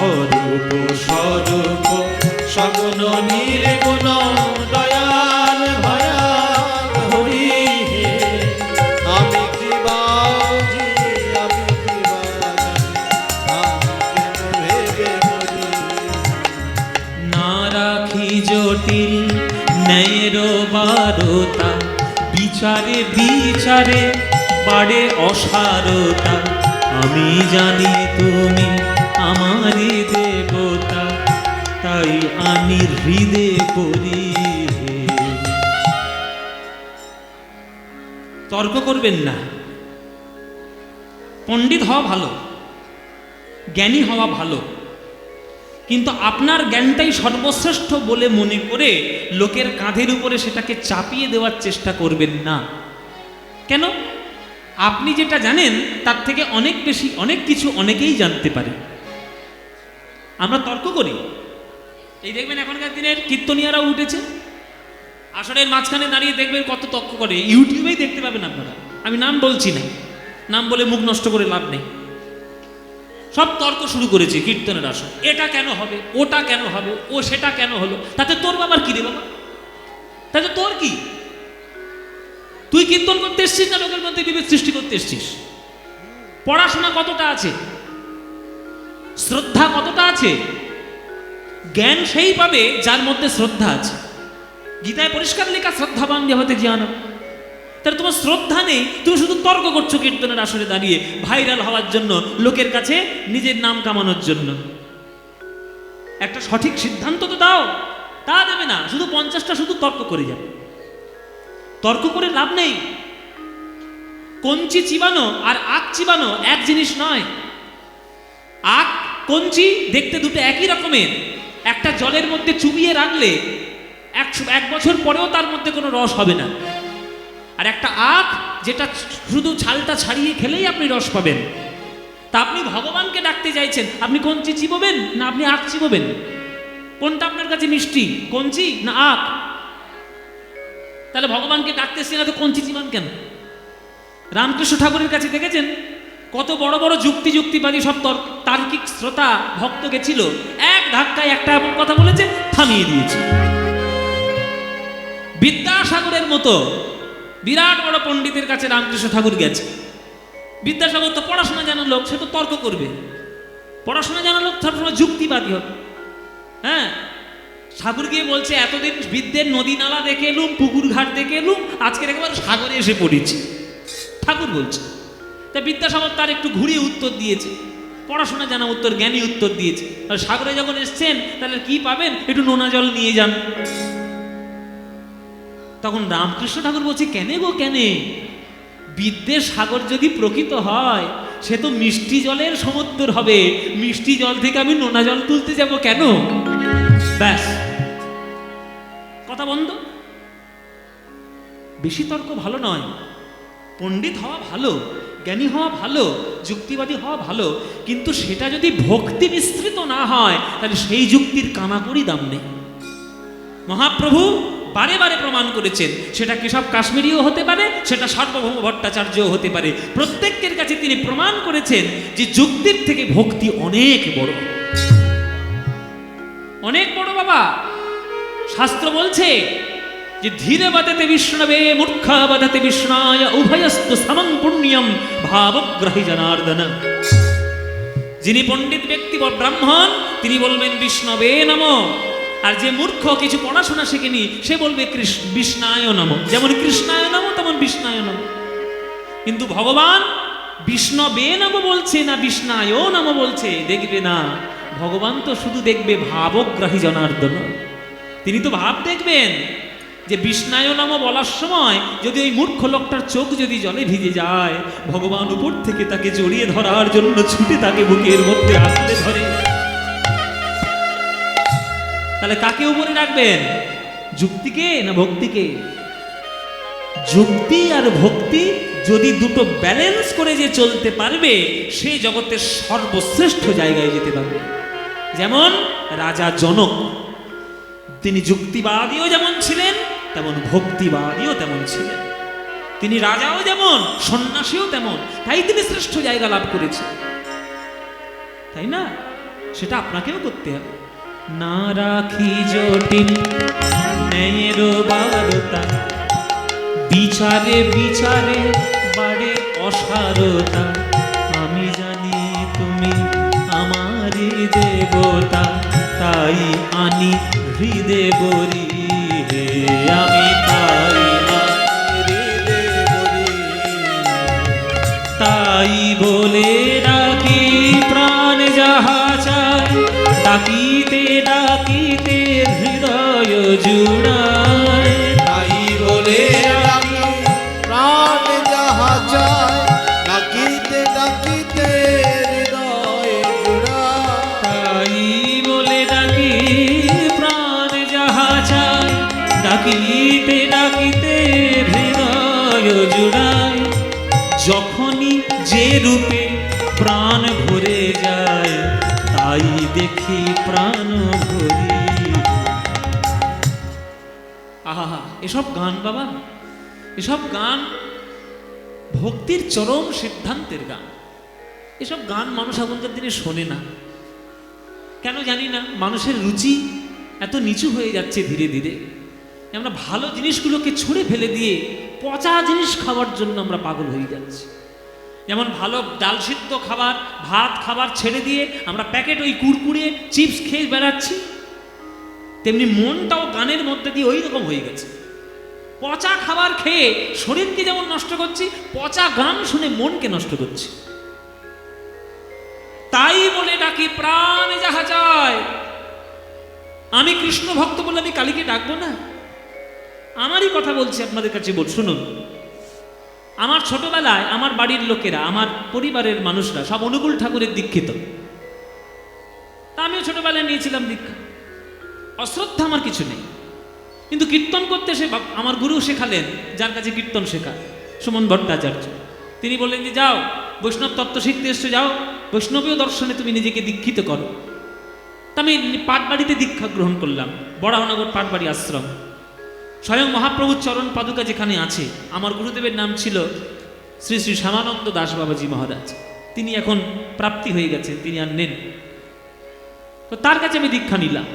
অরূপ স্বরূপ সগুণ নির্গুণ দয়াল ভয়াল হরি হে। আমি কি বাজি, আমি কি বাজি, আমি কেন ভেবে মরি। না রাখি জটিল ন্যায়ের বারতা, বিচারে বিচারে বাড়ে অসারতা। আমি জানি তুমি আমারই দেবতা, তাই আমি হৃদয়ে করি। তর্ক করবেন না। পণ্ডিত হওয়া ভালো, জ্ঞানী হওয়া ভালো, কিন্তু আপনার জ্ঞানটাই সর্বশ্রেষ্ঠ বলে মনে করে লোকের কাঁধের উপরে সেটাকে চাপিয়ে দেওয়ার চেষ্টা করবেন না। কেন? আপনি যেটা জানেন তার থেকে অনেক বেশি, অনেক কিছু অনেকেই জানতে পারে। আমরা তর্ক করি। এই দেখবেন এখনকার দিনের কীর্তনিয়ারাও উঠেছে, আসরের মাঝখানে দাঁড়িয়ে দেখবেন কত তর্ক করে। ইউটিউবেই দেখতে পাবেন আপনারা। আমি নাম বলছি না, নাম বলে মুখ নষ্ট করে লাভ নেই। সব তর্ক শুরু করেছে কীর্তনের আসর। এটা কেন হবে, ওটা কেন হবে, ও সেটা কেন হলো, তাতে তোর বাবার কি রে বাবা? তাতে তোর কি? তুই কীর্তন করতে এসছিস না লোকের মধ্যে বিভেদ সৃষ্টি করতে এসছিস? পড়াশোনা কতটা আছে, শ্রদ্ধা কতটা আছে? জ্ঞান সেই পাবে যার মধ্যে শ্রদ্ধা আছে। গীতায় পরিষ্কার লেখা, শ্রদ্ধাবান হতে জ্ঞান। তাহলে তোমার শ্রদ্ধা নেই, তুমি শুধু তর্ক করছো কীর্তনের আসরে দাঁড়িয়ে, ভাইরাল হওয়ার জন্য, লোকের কাছে নিজের নাম কামানোর জন্য। একটা সঠিক সিদ্ধান্ত তো দাও। তা দেবে না, শুধু 50টা শুধু তর্ক করে যাবে। তর্ক করে লাভ নেই। কঞ্চি চিবানো আর আখ চিবানো এক জিনিস নয়। আখ কঞ্চি দেখতে দুটো একই রকমের, একটা জলের মধ্যে চুবিয়ে রাখলে 1 বছর পরেও তার মধ্যে কোনো রস হবে না, আর একটা আখ যেটা শুধু ছালটা ছাড়িয়ে খেলেই আপনি রস পাবেন। তা আপনি ভগবানকে ডাকতে চাইছেন, আপনি কঞ্চি চিবোবেন না আপনি আখ চিবোবেন? কোনটা আপনার কাছে মিষ্টি, কঞ্চি না আখ? তাহলে ভগবানকে ডাকতেছি না তো কঞ্চি চিবান কেন? রামকৃষ্ণ ঠাকুরের কাছে দেখেছেন কত বড় বড় যুক্তিবাদী সব তার্কিক শ্রোতা ভক্ত গেছিল, এক ধাক্কায় একটা এমন কথা বলেছে, থামিয়ে দিয়েছে। বিদ্যাসাগরের মতো বিরাট বড় পণ্ডিতের কাছে রামকৃষ্ণ ঠাকুর গেছে। বিদ্যাসাগর তো পড়াশোনা জানা লোক, সে তো তর্ক করবে। পড়াশোনা জানা লোক সবসময় যুক্তিবাদী হবে। হ্যাঁ, ঠাকুর গিয়ে বলছে এতদিন বিদ্যের নদী নালা দেখে এলুম, পুকুর ঘাট দেখে এলুম, আজকের একেবারে সাগরে এসে পড়েছি, ঠাকুর বলছে। তা বিদ্যাসাগর তার একটু ঘুরিয়ে উত্তর দিয়েছে, পড়াশোনা জানা উত্তর, জ্ঞানী উত্তর দিয়েছে। আর সাগরে যখন এসছেন তাহলে কি পাবেন, একটু নোনা জল নিয়ে যান। তখন রামকৃষ্ণ ঠাকুর বলছে, কেনে গো কেনে? বিদ্যের সাগর যদি প্রকৃত হয় সে তো মিষ্টি জলের সমুদ্র হবে, মিষ্টি জল থেকে আমি নোনা জল তুলতে যাব কেন? ব্যাস, কথা বন্ধ। বেশি তর্ক ভালো নয়, পণ্ডিত হওয়া ভালো, জ্ঞানী হওয়া ভালো, যুক্তিবাদী হওয়া ভালো, কিন্তু সেটা যদি ভক্তি মিশ্রিত না হয় তাহলে সেই যুক্তির কানাকড়ি দাম নেই। মহাপ্রভু বারে বারে প্রমাণ করেছেন, সেটা কেশব কাশ্মীরিও হতে পারে, সেটা সার্বভৌম ভট্টাচার্যও হতে পারে। প্রত্যেকের কাছে তিনি প্রমাণ করেছেন যে যুক্তির থেকে ভক্তি অনেক বড়, অনেক বড় বাবা। শাস্ত্র বলছে যে ধীরে বাদাতে বিষ্ণবে মূর্খা বাদাতে বিষ্ণায় উভয়স্তু সমং পুণ্যম ভাবগ্রাহী জনার্দন। যিনি পণ্ডিত ব্যক্তি বা ব্রাহ্মণ তিনি বলবেন বিষ্ণবে নমঃ, আর যে মূর্খ কিছু পড়াশোনা শেখেনি সে বলবে বিষ্ণায় নমঃ। যেমন কৃষ্ণায় নমঃ তেমন বিষ্ণায় নমঃ। কিন্তু ভগবান বিষ্ণবে নমঃ বলছে না বিষ্ণায় নমঃ বলছে, দেখবে না। ভগবান তো শুধু দেখবে ভাবগ্রাহী জনার্দন, তিনি তো ভাব দেখবেন। যে বিষ্ণায় নমঃ বলার সময় যদি ওই মূর্খ লোকটার চোখ যদি জলে ভিজে যায়, ভগবান উপর থেকে তাকে জড়িয়ে ধরার জন্য ছুটে তাকে বুকের মধ্যে আঁকড়ে ধরে। তাহলে কাকে উপরে রাখবেন, যুক্তিকে না ভক্তিকে? যুক্তি আর ভক্তি যদি দুটো ব্যালেন্স করে যে চলতে পারবে, সে জগতের সর্বশ্রেষ্ঠ জায়গায় যেতে পারবে। যেমন রাজা জনক, তিনি যুক্তিবাদীও যেমন ছিলেন তেমন ভক্তিবাদীও তেমন ছিলেন। তিনি রাজাও যেমন সন্ন্যাসীও তেমন, তাই তিনি শ্রেষ্ঠ জায়গা লাভ করেছেন, তাই না? সেটা আপনাকেও করতে হবে। না রাখি জটিল ন্যায়ের বারতা, বিচারে বিচারে বাড়ে অসারতা। আমি জানি তুমি আমারই দেবতা, তাই আনি হৃদে বরি হে, আমি তাই হৃদে বলি। তাই বলে ডাকি প্রাণ যাহা চায়, ডাকিতে ডাকিতে হৃদয় জুড়ায়। তাই বলে ডাকি প্রাণ যাহা চায়, ডাকিতে ডাকিতে হৃদয় জুড়ায়। তাই বলে ডাকি প্রাণ যাহা চায়, ডাকিতে ডাকিতে হৃদয় জুড়ায়। যখনই যে রূপে প্রাণ ভরে যায়, তাই দেখি প্রাণ ভরি। আহা, এসব গান বাবা, এসব গান ভক্তির চরম সিদ্ধান্তের গান। এসব গান মানুষ এখনকার দিনে শোনে না কেন জানি না। মানুষের রুচি এত নিচু হয়ে যাচ্ছে ধীরে ধীরে, আমরা ভালো জিনিসগুলোকে ছুঁড়ে ফেলে দিয়ে পচা জিনিস খাওয়ার জন্য আমরা পাগল হয়ে যাচ্ছি। যেমন ভালো ডাল সিদ্ধ খাবার, ভাত খাবার ছেড়ে দিয়ে আমরা প্যাকেট ওই কুরকুরে চিপস খেয়ে বেড়াচ্ছি, তেমনি মনটাও গানের মধ্যে দিয়ে ওই রকম হয়ে গেছে। পচা খাবার খেয়ে শরীরকে যেমন নষ্ট করছি, পচা গান শুনে মনকে নষ্ট করছি। তাই বলে ডাকি প্রাণ যাহা চায়। আমি কৃষ্ণ ভক্ত বলে আমি কালীকে ডাকবো না? আমারই কথা বলছি আপনাদের কাছে, শুনুন। আমার ছোটবেলায় আমার বাড়ির লোকেরা, আমার পরিবারের মানুষরা সব অনুকূল ঠাকুরের দীক্ষিত। বেলায় নিয়েছিলাম দীক্ষা, অশ্রদ্ধা আমার কিছু নেই। কিন্তু কীর্তন করতে সে আমার গুরু শেখালেন, যার কাছে কীর্তন শেখা, সুমন ভট্টাচার্য। তিনি বললেন যে যাও, বৈষ্ণব তত্ত্ব শিখতে এসছো, যাও বৈষ্ণবীয় দর্শনে তুমি নিজেকে দীক্ষিত করো। তা আমি পাটবাড়িতে দীক্ষা গ্রহণ করলাম, বরাহনগর পাটবাড়ি আশ্রম। স্বয়ং মহাপ্রভুর চরণ পাদুকা যেখানে আছে, আমার গুরুদেবের নাম ছিল শ্রী শ্রী শ্যামানন্দ দাস বাবাজি মহারাজ। তিনি এখন প্রাপ্তি হয়ে গেছেন, তিনি আর নেন। তো তার কাছে আমি দীক্ষা নিলাম।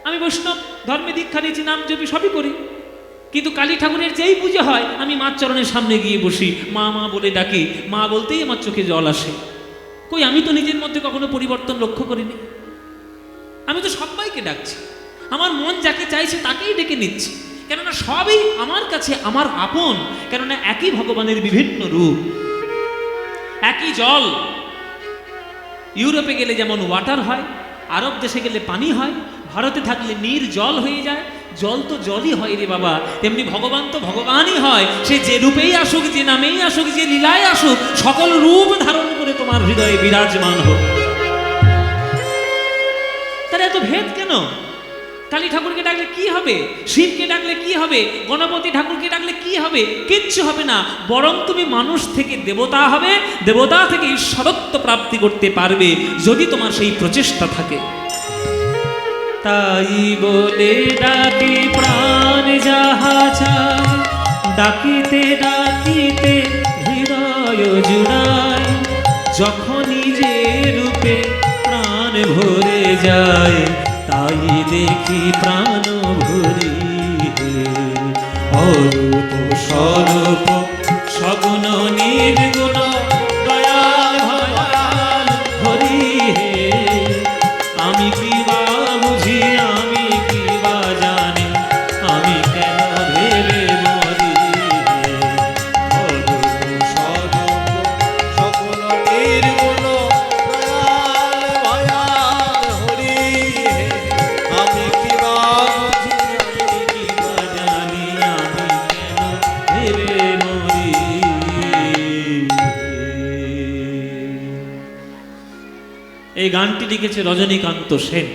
আমি বৈষ্ণব ধর্মে দীক্ষা নিয়েছি, নাম জপি সবই করি। কিন্তু কালী ঠাকুরের যেই পুজো হয়, আমি মার চরণের সামনে গিয়ে বসি, মা মা বলে ডাকি, মা বলতেই আমার চোখে জল আসে। কই, আমি তো নিজের মধ্যে কখনো পরিবর্তন লক্ষ্য করিনি। আমি তো সবাইকে ডাকছি, আমার মন যাকে চাইছে তাকেই ডেকে নিচ্ছি, কেননা সবই আমার কাছে আমার আপন। কেননা একই ভগবানের বিভিন্ন রূপ, একই জল। ইউরোপে গেলে যেমন ওয়াটার হয়, আরব দেশে গেলে পানি হয়, ভারতে থাকলে নীর জল হয়ে যায়। জল তো জলই হয় রে বাবা, তেমনি ভগবান তো ভগবানই হয়। সে যে রূপেই আসুক, যে নামেই আসুক, যে লীলায় আসুক, সকল রূপ ধারণ করে তোমার হৃদয়ে বিরাজমান হোক। তার এত ভেদ কেন? কালী ঠাকুরকে ডাকলে কি হবে? শিবকে ডাকলে কি হবে? গণপতি ঠাকুরকে ডাকলে কি হবে? কিচ্ছু হবে না, বরং তুমি মানুষ থেকে দেবতা হবে, দেবতা থেকে ঈশ্বরত্ব প্রাপ্তি করতে পারবে, যদি তোমার সেই প্রচেষ্টা থাকে। তাই বলে ডাকি প্রাণ যাহা চায়, ডাকিতে ডাকিতে হৃদয় জুড়ায়, যখনই যে রূপে প্রাণ ভরে যায়, তাই দেখি প্রাণ ভরি। অরূপ স্বরূপ সগুণ নির্গুণ দয়াল ভয়াল হরি হে। আমি কি বা বুঝি, আমি কি বা জানি, আমি কেন ভেবে মরি। অরূপ স্বরূপ সগুণ নির্গুণ দয়াল ভয়াল হরি হে। আমি কি বা বুঝি, আমি কি বা জানি, আমি কেন ভেবে মরি। এই গানটি লিখেছে রজনীকান্ত সেন।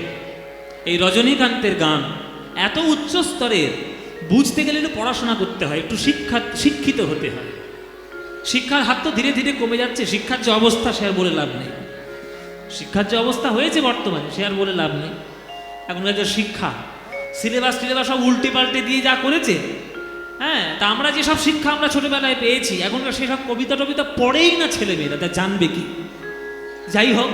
এই রজনীকান্তের গান এত উচ্চ স্তরের, বুঝতে গেলে একটু পড়াশোনা করতে হয়, একটু শিক্ষিত হতে হয়। শিক্ষার হাত তো ধীরে ধীরে কমে যাচ্ছে। শিক্ষার যে অবস্থা, সে আর বলে লাভ নেই। শিক্ষার যে অবস্থা হয়েছে বর্তমানে, সে আর বলে লাভ নেই। এখনকার যে শিক্ষা, সিলেবাস সব উল্টে পাল্টে দিয়ে যা করেছে, হ্যাঁ, তা আমরা যেসব শিক্ষা আমরা ছোটবেলায় পেয়েছি, এখনকার সেসব কবিতা টবিতা পড়েই না ছেলেমেয়েরা, তা জানবে কি? যাই হোক,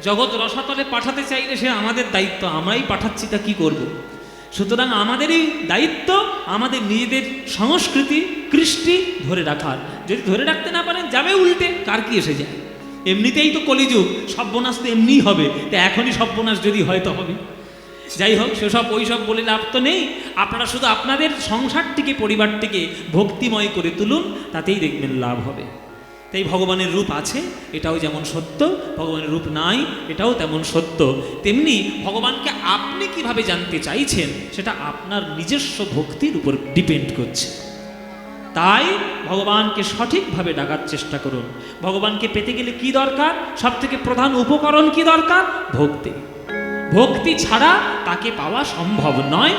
জগৎ রসাতলে পাঠাতে চাইলে সে আমাদের দায়িত্ব, আমরাই পাঠাচ্ছি, তা কি করব? সুতরাং আমাদেরই দায়িত্ব আমাদের নিজেদের সংস্কৃতি কৃষ্টি ধরে রাখার। যদি ধরে রাখতে না পারেন, যাবে উল্টে, কার কি এসে যায়? এমনিতেই তো কলিযুগ, সর্বনাশ তো এমনিই হবে, তা এখনই সর্বনাশ যদি হয় তো হবে। যাই হোক, সেসব ওইসব বলে লাভ তো নেই। আপনারা শুধু আপনাদের সংসারটিকে, পরিবারটিকে ভক্তিময় করে তুলুন, তাতেই দেখবেন লাভ হবে। তাই ভগবানের রূপ আছে, এটাও যেমন সত্য, ভগবানের রূপ নাই, এটাও তেমন সত্য। তেমনি ভগবানকে আপনি কিভাবে জানতে চাইছেন, সেটা আপনার নিজস্ব ভক্তির উপর ডিপেন্ড করছে। তাই ভগবানকে সঠিকভাবে ডাকার চেষ্টা করুন। ভগবানকে পেতে গেলে কি দরকার? সবথেকে প্রধান উপকরণ কি দরকার? ভক্তি। ভক্তি ছাড়া তাকে পাওয়া সম্ভব নয়।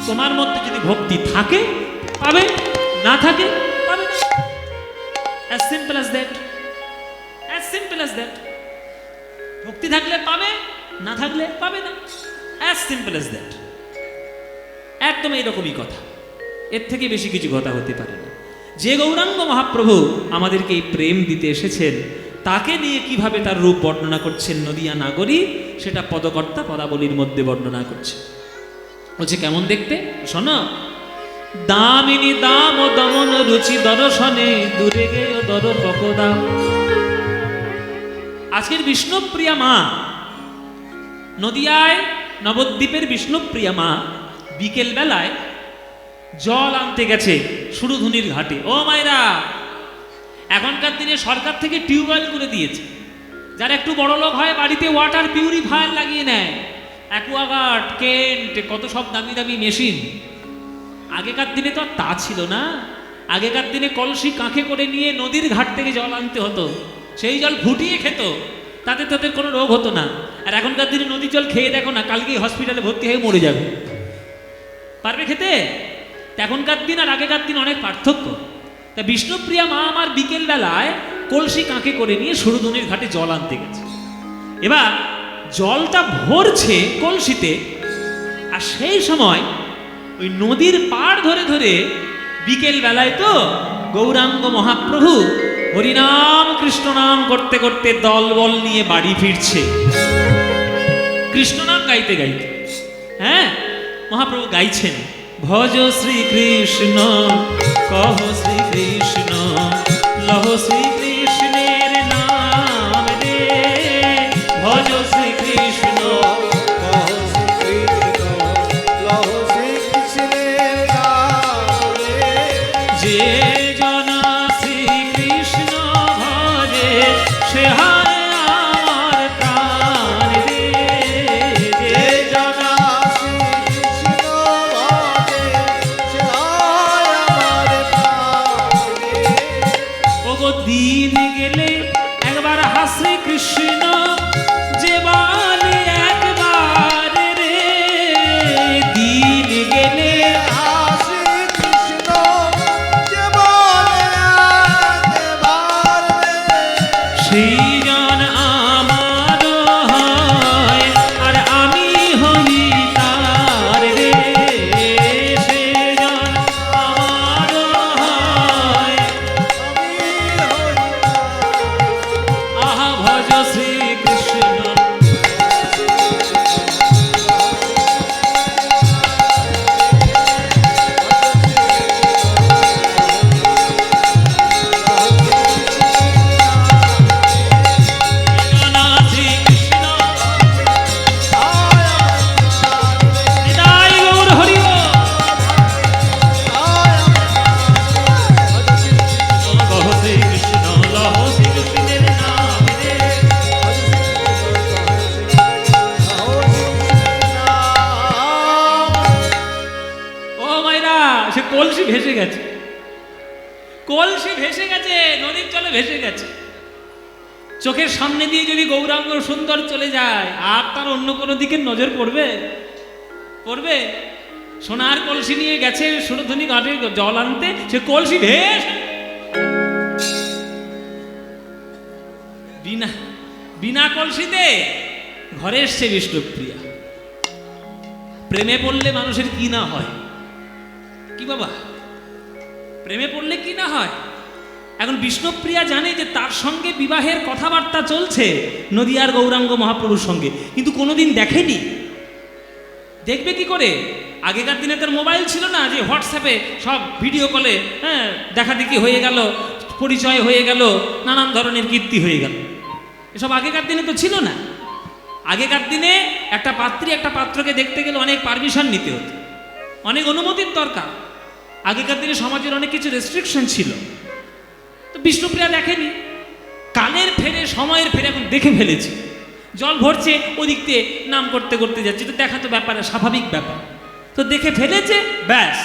তোমার মধ্যে যদি ভক্তি থাকে, পাবে, না থাকে, পাবে না। As simple as that. As simple as that. ভক্তি থাকলে পাবে, না থাকলে পাবে না। As simple as that. একদম এইরকমই কথা, এর থেকে বেশি কিছু কথা হতে পারে না। যে গৌরাঙ্গ মহাপ্রভু আমাদেরকে এই প্রেম দিতে এসেছেন, তাকে নিয়ে কিভাবে তার রূপ বর্ণনা করছেন নদিয়া নাগরী, সেটা পদকর্তা পদাবলীর মধ্যে বর্ণনা করছে। বলছে কেমন দেখতে, শোনো। দামিনী দাম ও দমন রুচি দর্শনে, দূরে গেয় দর পকদা। আজকের বিষ্ণুপ্রিয়া মা, নদিয়ায় নবদ্বীপের বিষ্ণুপ্রিয়া মা বিকেল বেলায় জল আনতে গেছে সুরধুনির ঘাটে। ও মায়েরা, এখনকার দিনে সরকার থেকে টিউবওয়েল করে দিয়েছে। যারা একটু বড় লোক হয়, বাড়িতে ওয়াটার পিউরিফায়ার লাগিয়ে নেয়, অ্যাকোয়াগার্ড, কেন্ট, কত সব দামি দামি মেশিন। আগেকার দিনে তো আর তা ছিল না। আগেকার দিনে কলসি কাঁখে করে নিয়ে নদীর ঘাট থেকে জল আনতে হতো, সেই জল ফুটিয়ে খেত, তাতে তাদের কোনো রোগ হতো না। আর এখনকার দিনে নদীর জল খেয়ে দেখো না, কালকেই হসপিটালে ভর্তি হয়ে মরে যাবে। পারবে খেতে? এখনকার দিন আর আগেকার দিন অনেক পার্থক্য। তা বিষ্ণুপ্রিয়া মা আমার বিকেল বেলায় কলসি কাঁখে করে নিয়ে সুরধুনির ঘাটে জল আনতে গেছে। এবার জলটা ভরছে কলসিতে, আর সেই সময় ওই নদীর পাড় ধরে ধরে বিকেল বেলায় তো গৌরাঙ্গ মহাপ্রভু হরিনাম কৃষ্ণ নাম করতে করতে দলবল নিয়ে বাড়ি ফিরছে, কৃষ্ণ নাম গাইতে গাইতে। হ্যাঁ, মহাপ্রভু গাইছেন, ভজ শ্রীকৃষ্ণ কহ শ্রীকৃষ্ণ লহ শ্রীকৃষ্ণের নাম রে, ভজ শ্রীকৃষ্ণ কহ শ্রীকৃষ্ণ লহ শ্রীকৃষ্ণের নাম রে। যে জন শ্রীকৃষ্ণ ভজে সে হয় আমার প্রাণ রে, যে জন শ্রীকৃষ্ণ ভজে সে হয় আমার প্রাণ রে। ওগো দিন গেলে একবার হাসে কৃষ্ণ, যে বলে একবার রে, দিন গেলে শ্রীকৃষ্ণ যে বলে একবার রে। সৃজন আমার হয় আর আমি হই তার রে, সৃজন আমার হয়। আহা ভজ শ্রীকৃষ্ণ। জনা শ্রীকৃষ্ণ নিতাই গৌর হরি বল। কহ শ্রীকৃষ্ণ লহ শ্রীকৃষ্ণের নাম রে। ও মাইরা, সে কলসি ভেসে গেছে, কলসি ভেসে গেছে, নদীর জলে ভেসে গেছে। চোখের সামনে দিয়ে যদি গৌরাঙ্গ সুন্দর চলে যায়, আর তার অন্য কোনো দিকে নজর পড়বে? পড়বে? সোনার কলসি নিয়ে গেছে সুরধুনি ঘাটে জল আনতে, সে কলসি ভেসে বিনা বিনা কলসিতে ঘরে এসছে বিষ্ণুপ্রিয়া। প্রেমে পড়লে মানুষের কি না হয়, কি বাবা, প্রেমে পড়লে কি না হয়। এখন বিষ্ণুপ্রিয়া জানে যে তার সঙ্গে বিবাহের কথাবার্তা চলছে নদিয়ার গৌরাঙ্গ মহাপ্রভুর সঙ্গে, কিন্তু কোনোদিন দেখেনি। দেখবে কি করে? আগেকার দিনে তার মোবাইল ছিল না যে হোয়াটসঅ্যাপে সব ভিডিও কলে দেখা দেখি হয়ে গেল, পরিচয় হয়ে গেল, নানান ধরনের কীর্তি হয়ে গেল। এসব আগেকার দিনে তো ছিল না। আগেকার দিনে একটা পাত্রী একটা পাত্রকে দেখতে গেলে অনেক পারমিশন নিতে হতো, অনেক অনুমতির দরকার। আগেকার দিনে সমাজের অনেক কিছু রেস্ট্রিকশন ছিল। তো বিষ্ণুপ্রিয়া দেখেনি, কালের ফেরে সময়ের ফেরে এখন দেখে ফেলেছে। জল ভরছে, ওদিক দিয়ে নাম করতে করতে যাচ্ছে, তো দেখা তো ব্যাপারে স্বাভাবিক ব্যাপার। তো দেখে ফেলেছে, ব্যাস।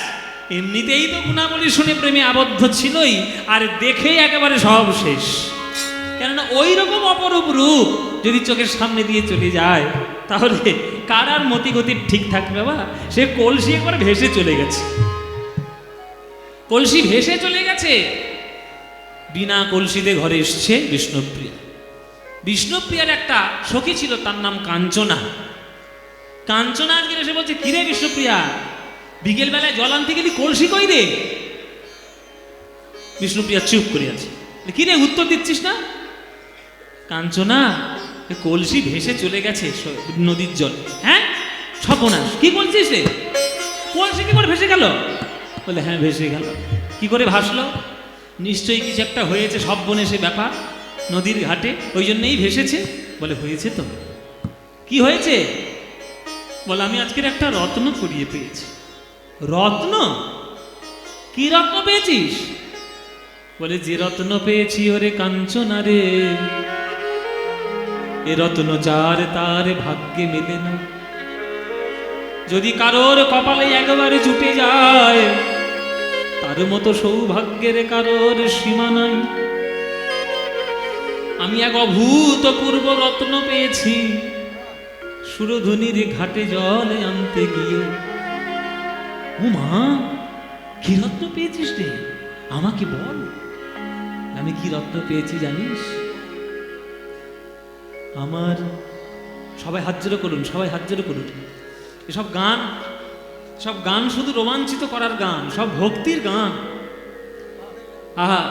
এমনিতেই তো গুণাবলী শুনে প্রেমে আবদ্ধ ছিলই, আর দেখেই একেবারে সব শেষ। কেননা ওই রকম অপরূপ রূপ যদি চোখের সামনে দিয়ে চলে যায়, তাহলে কার আর মতি গতি ঠিক থাকবে? বাবা, সে কলসি একবার ভেসে চলে গেছে, কলসি ভেসে চলে গেছে। বিনা কলসিতে ঘরে এসছে বিষ্ণুপ্রিয়া। বিষ্ণুপ্রিয়ার একটা সখী ছিল, তার নাম কাঞ্চনা। কাঞ্চনা আজকে এসে বলছে, কিরে বিষ্ণুপ্রিয়া, বিকেল বেলায় জল আনতে গেলি, কলসি কই রে? বিষ্ণুপ্রিয়া চুপ করে আছে। কিরে, উত্তর দিচ্ছিস না? কাঞ্চনা, কলসি ভেসে চলে গেছে নদীর জল। হ্যাঁ, সর্বনাশ, কি বলছিস রে? কলসি কি করে ভেসে গেল? বলে হ্যাঁ ভেসে গেল। কি করে ভাসলো? নিশ্চয়ই কিছু একটা হয়েছে, সব বনে সে ব্যাপার নদীর ঘাটে, ওই জন্যই ভেসেছে। বলে হয়েছে তো? কি হয়েছে? বলে আমি আজকের একটা রত্ন কুড়িয়ে পেয়েছি। রত্ন? কি রত্ন পেয়েছিস? বলে যে রত্ন পেয়েছি ওরে কাঞ্চনা রে, এ রত্ন যার তার ভাগ্যে মেলে না। যদি কারোর কপালে একবারে জুটে যায়, তার মতো সৌভাগ্যের কারোর সীমা নাই। আমি এক অভূতপূর্ব রত্ন পেয়েছি, সুরধুনির ঘাটে জলে আনতে গিয়ে। ও মা, কি রত্ন পেয়েছিস রে? আমাকে বল, আমি কি রত্ন পেয়েছি জানিস? আমার, সবাই হাত জোড়ো করুন, সবাই হাত জোড়ো করুন। এসব গান, সব গান শুধু রোমাঞ্চিত করার গান, সব ভক্তির গান। আহা,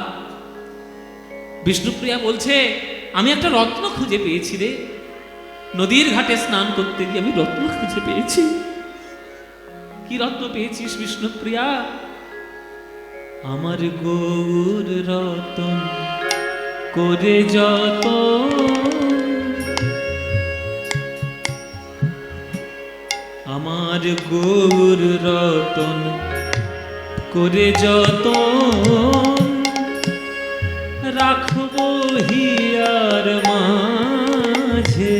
বিষ্ণুপ্রিয়া বলছে আমি একটা রত্ন খুঁজে পেয়েছি রে, নদীর ঘাটে স্নান করতে গিয়ে আমি রত্ন খুঁজে পেয়েছি। কি রত্ন পেয়েছিস বিষ্ণুপ্রিয়া? আমার গৌর রতন করে যত, আমার গৌর রতন করে যত, রাখবো হিয়ার মাঝে,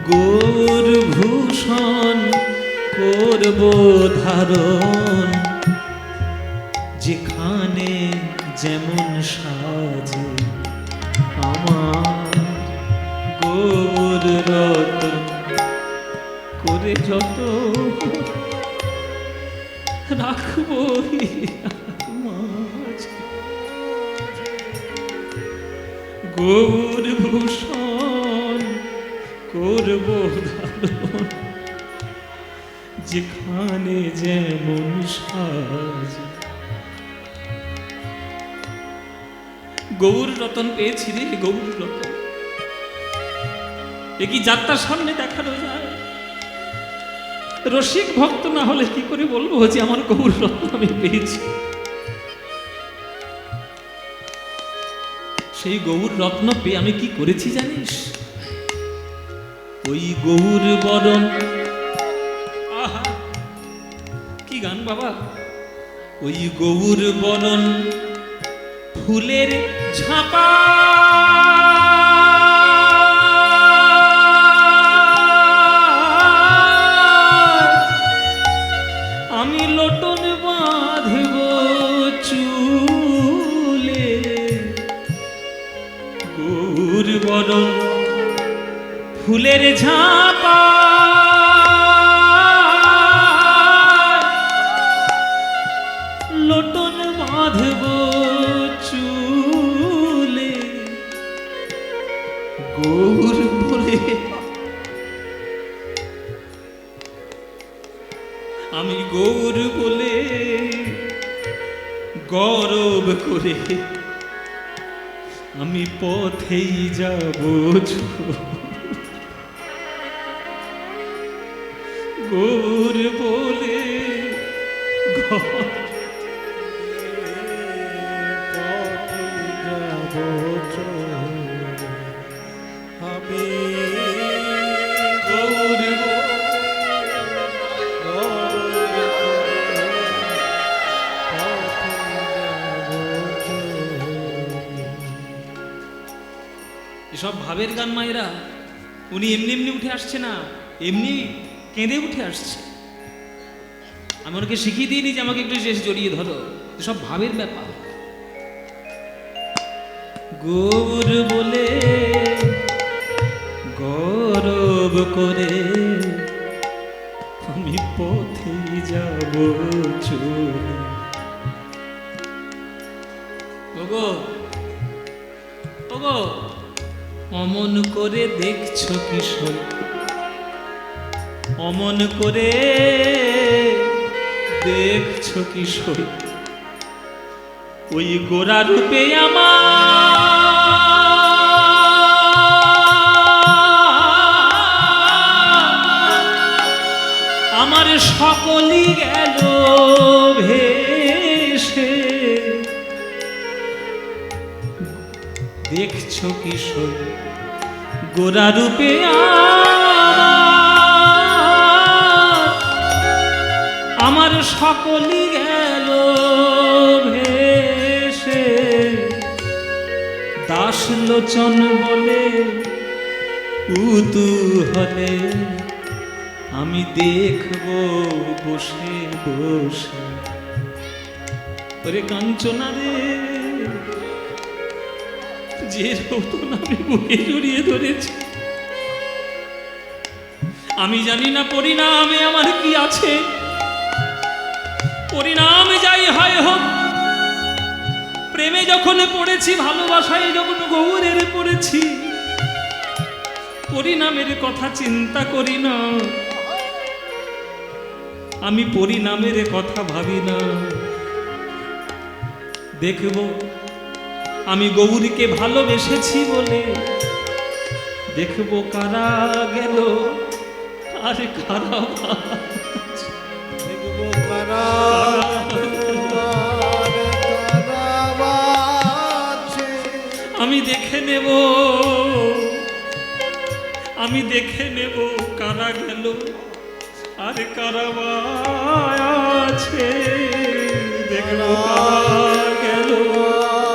গৌর ভূষণ করব ধারণ, যেখানে যেমন সাজে আমার গৌর রতন করে যত, রাখবো হিয়ার মাঝে, গৌর ভূষণ করব ধারণ, যেখানে যেমন সাজ। গৌর রতন পেয়েছি রে, গৌর রতন। এ কি যাত্রার সামনে দেখানো যায়? রসিক ভক্ত না হলে কি করে বলবো যে আমার গৌর রত্ন আমি পেয়েছি? সেই গৌর রত্ন পেয়ে আমি কি করেছি জানিস? ওই গৌর বরণ, আহা কি গান বাবা! ওই গৌর বরণ ফুলের ঝাপা, আমি লোটন বাঁধব চুলে, গৌর বরণ ফুলের ঝাপা, লোটন বাঁধব চুলে, গৌর বলে আমি গৌর বলে গৌরব করে আমি পথেই যাব, গৌর বলে আমি গৌর এসব ভাবের গান মায়েরা। উনি এমনি এমনি উঠে আসছে না, এমনি কেঁদে উঠে আসছে। আমি ওনাকে শিখিয়ে দিইনি যে আমাকে একটু শেষ জড়িয়ে ধরো, সব ভাবের ব্যাপার। গৌর বলে গৌরব করে আমি পথেই যাব চলে। ওগো ওগো, অমন করে দেখছো কিশোর, অমন করে দেখছো কিশোর, ওই গোরা রূপে আমার সকলই গেল ভেসে। দেখছো কিশোর গোরা রূপে আমার সকলই গেল ভেসে। দাসলোচন বলে কুতূহলে আমি দেখব বসে বসে। ওরে কাঞ্চনা রে, যে রতন আমি বুকে জড়িয়ে ধরেছি, আমি জানি না পরিণামে আমার কি আছে। পরিণামে যাই হয় হোক, প্রেমে যখন পড়েছি, ভালোবাসায় যখন গৌরের পড়েছি, পরিণামের কথা চিন্তা করি না, আমি পরিণামের কথা ভাবি না। দেখব আমি গৌরীকে ভালোবেসেছি বলে, দেখব কারা গেল আর কারা বাঁচে। দেখব কারা বাঁচে। আমি দেখে নেব, আমি দেখে নেব কারা গেল আর কারা আছে। দেখব কারা গেল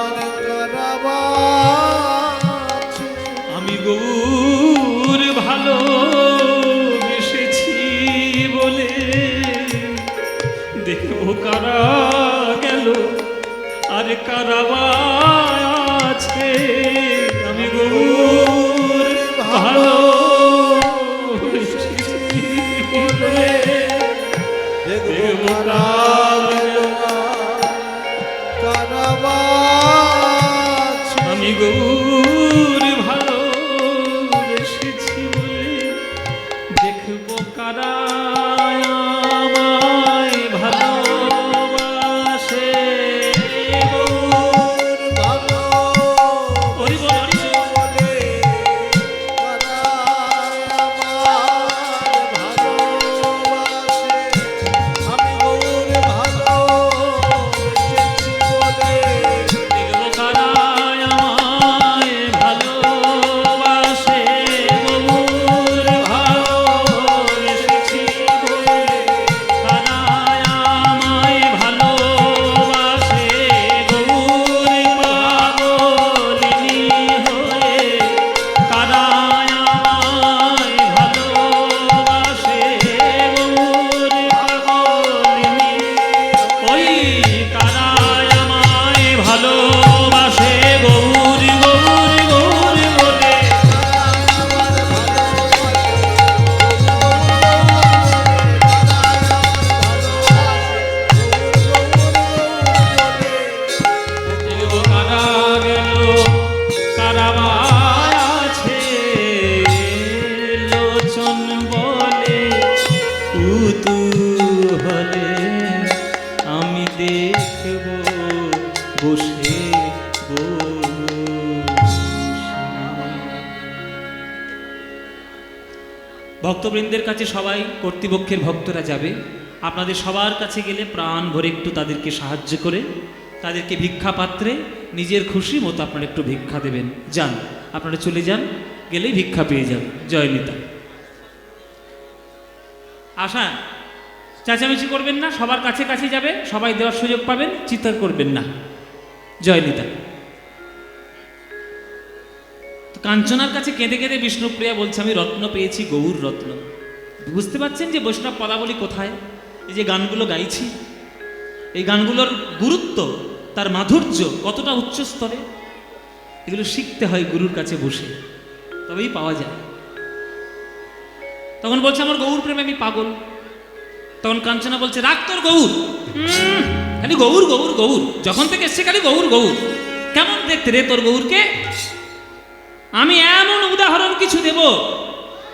আর কারা বাঁচে। আমি গৌর ভালো বেসেছি বলে, দেখব কারা গেল আর কারা আছে। আমি গৌর ভালো বেসেছি বলে, দেখব কারা কারা বাঁচে। আমি গৌর ভালো বেসেছি বলে, দেখব কারা আমায় ভালোবাসে। ভালো হরি বল, হরি বল। বলে কারা আমার ভালোবাসে। আমি গৌর ভালোবেসেছি বলে, দেখব কারা আমায় ভালোবাসে। গৌর ভালোবেসেছি বলে, কারা আমায় ভালোবাসে। গৌর পাগলিনী হয়ে কারা আমায় ভালোবাসে। গৌর পাগলিনী ওই কারা আমায় ভালোবাসে। গৌর গৌর গৌর বলে, দেখব কারা গেল কারা আছে। লোচন বলে কুতূহলে, আমি দেখব বসে ভক্তবৃন্দের কাছে সবাই কর্তৃপক্ষের ভক্তরা যাবে। আপনাদের সবার কাছে গেলে প্রাণ ভরে একটু তাদেরকে সাহায্য করে, তাদেরকে ভিক্ষা পাত্রে নিজের খুশি মতো আপনারা একটু ভিক্ষা দেবেন। যান, আপনারা চলে যান, গেলেই ভিক্ষা পেয়ে যান। জয় নিতা। আশা চেঁচামেচি করবেন না, সবার কাছে কাছে যাবে, সবাই দেওয়ার সুযোগ পাবেন, চিৎকার করবেন না। জয় নিতা। তো কাঞ্চনার কাছে কেঁদে কেঁদে বিষ্ণুপ্রিয়া বলছে, আমি রত্ন পেয়েছি, গৌর রত্ন। বুঝতে পারছেন যে বৈষ্ণব পদাবলী কোথায়? এই যে গানগুলো গাইছি, এই গানগুলোর গুরুত্ব, তার মাধুর্য কতটা উচ্চ স্তরে, এগুলো শিখতে হয় গুরুর কাছে বসে, তবেই পাওয়া যায়। তখন বলছে আমার গৌর প্রেমে আমি পাগল। তখন কাঞ্চনা বলছে, রাখ তোর গৌর, খালি গৌর গৌর গৌর, যখন থেকে এসছে খালি গৌর গৌর। কেমন দেখতে রে তোর গৌরকে? আমি এমন উদাহরণ কিছু দেব,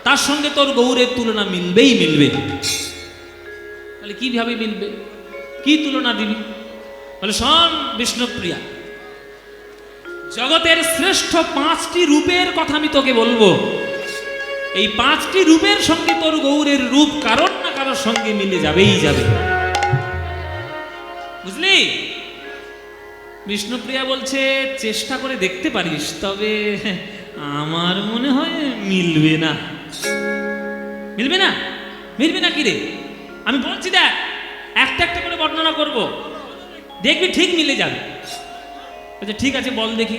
তার সঙ্গে তোর গৌরের তুলনা মিলবেই মিলবে। বলে কিভাবে মিলবে, কি তুলনা দিবি? বলে শোন বিষ্ণুপ্রিয়া, জগতের শ্রেষ্ঠ 5টি রূপের কথা আমি তোকে বলবো। এই 5টি রূপের সঙ্গে তোর গৌরের রূপ কারণ না কারোর সঙ্গে মিলে যাবেই যাবে, বুঝলি? বিষ্ণুপ্রিয়া বলছে, চেষ্টা করে দেখতে পারিস, তবে আমার মনে হয় মিলবে না। মিলবে না? মিলবে না কি রে? আমি বলছি দেখ, একটা একটা করে বর্ণনা করব, দেখবি ঠিক মিলে যাবে। আচ্ছা ঠিক আছে, বল দেখি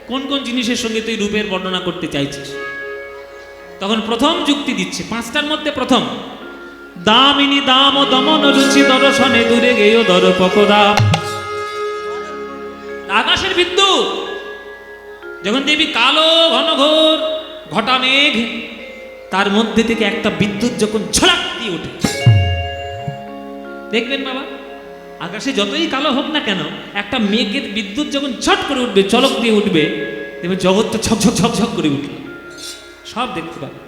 কোন কোন জিনিসের সঙ্গে তুই রূপের বর্ণনা করতে চাইছিস। তখন প্রথম যুক্তি দিচ্ছে, 5টার মধ্যে প্রথম, দামিনী দাম ও দমন রুচি দর্শনে দূরে গেয় দর পকদা। আকাশের বিদ্যুৎ, যখন দেখবি কালো ঘনঘোর ঘটা মেঘ, তার মধ্যে থেকে একটা বিদ্যুৎ যখন ঝলাক দিয়ে ওঠে, দেখবেন বাবা আকাশে যতই কালো হোক না কেন, একটা মেঘের বিদ্যুৎ যখন ছট করে উঠবে, চলক দিয়ে উঠবে, দেখবেন জগৎটা ঝকঝক ঝকঝক করে উঠল, সব দেখতে পাবে।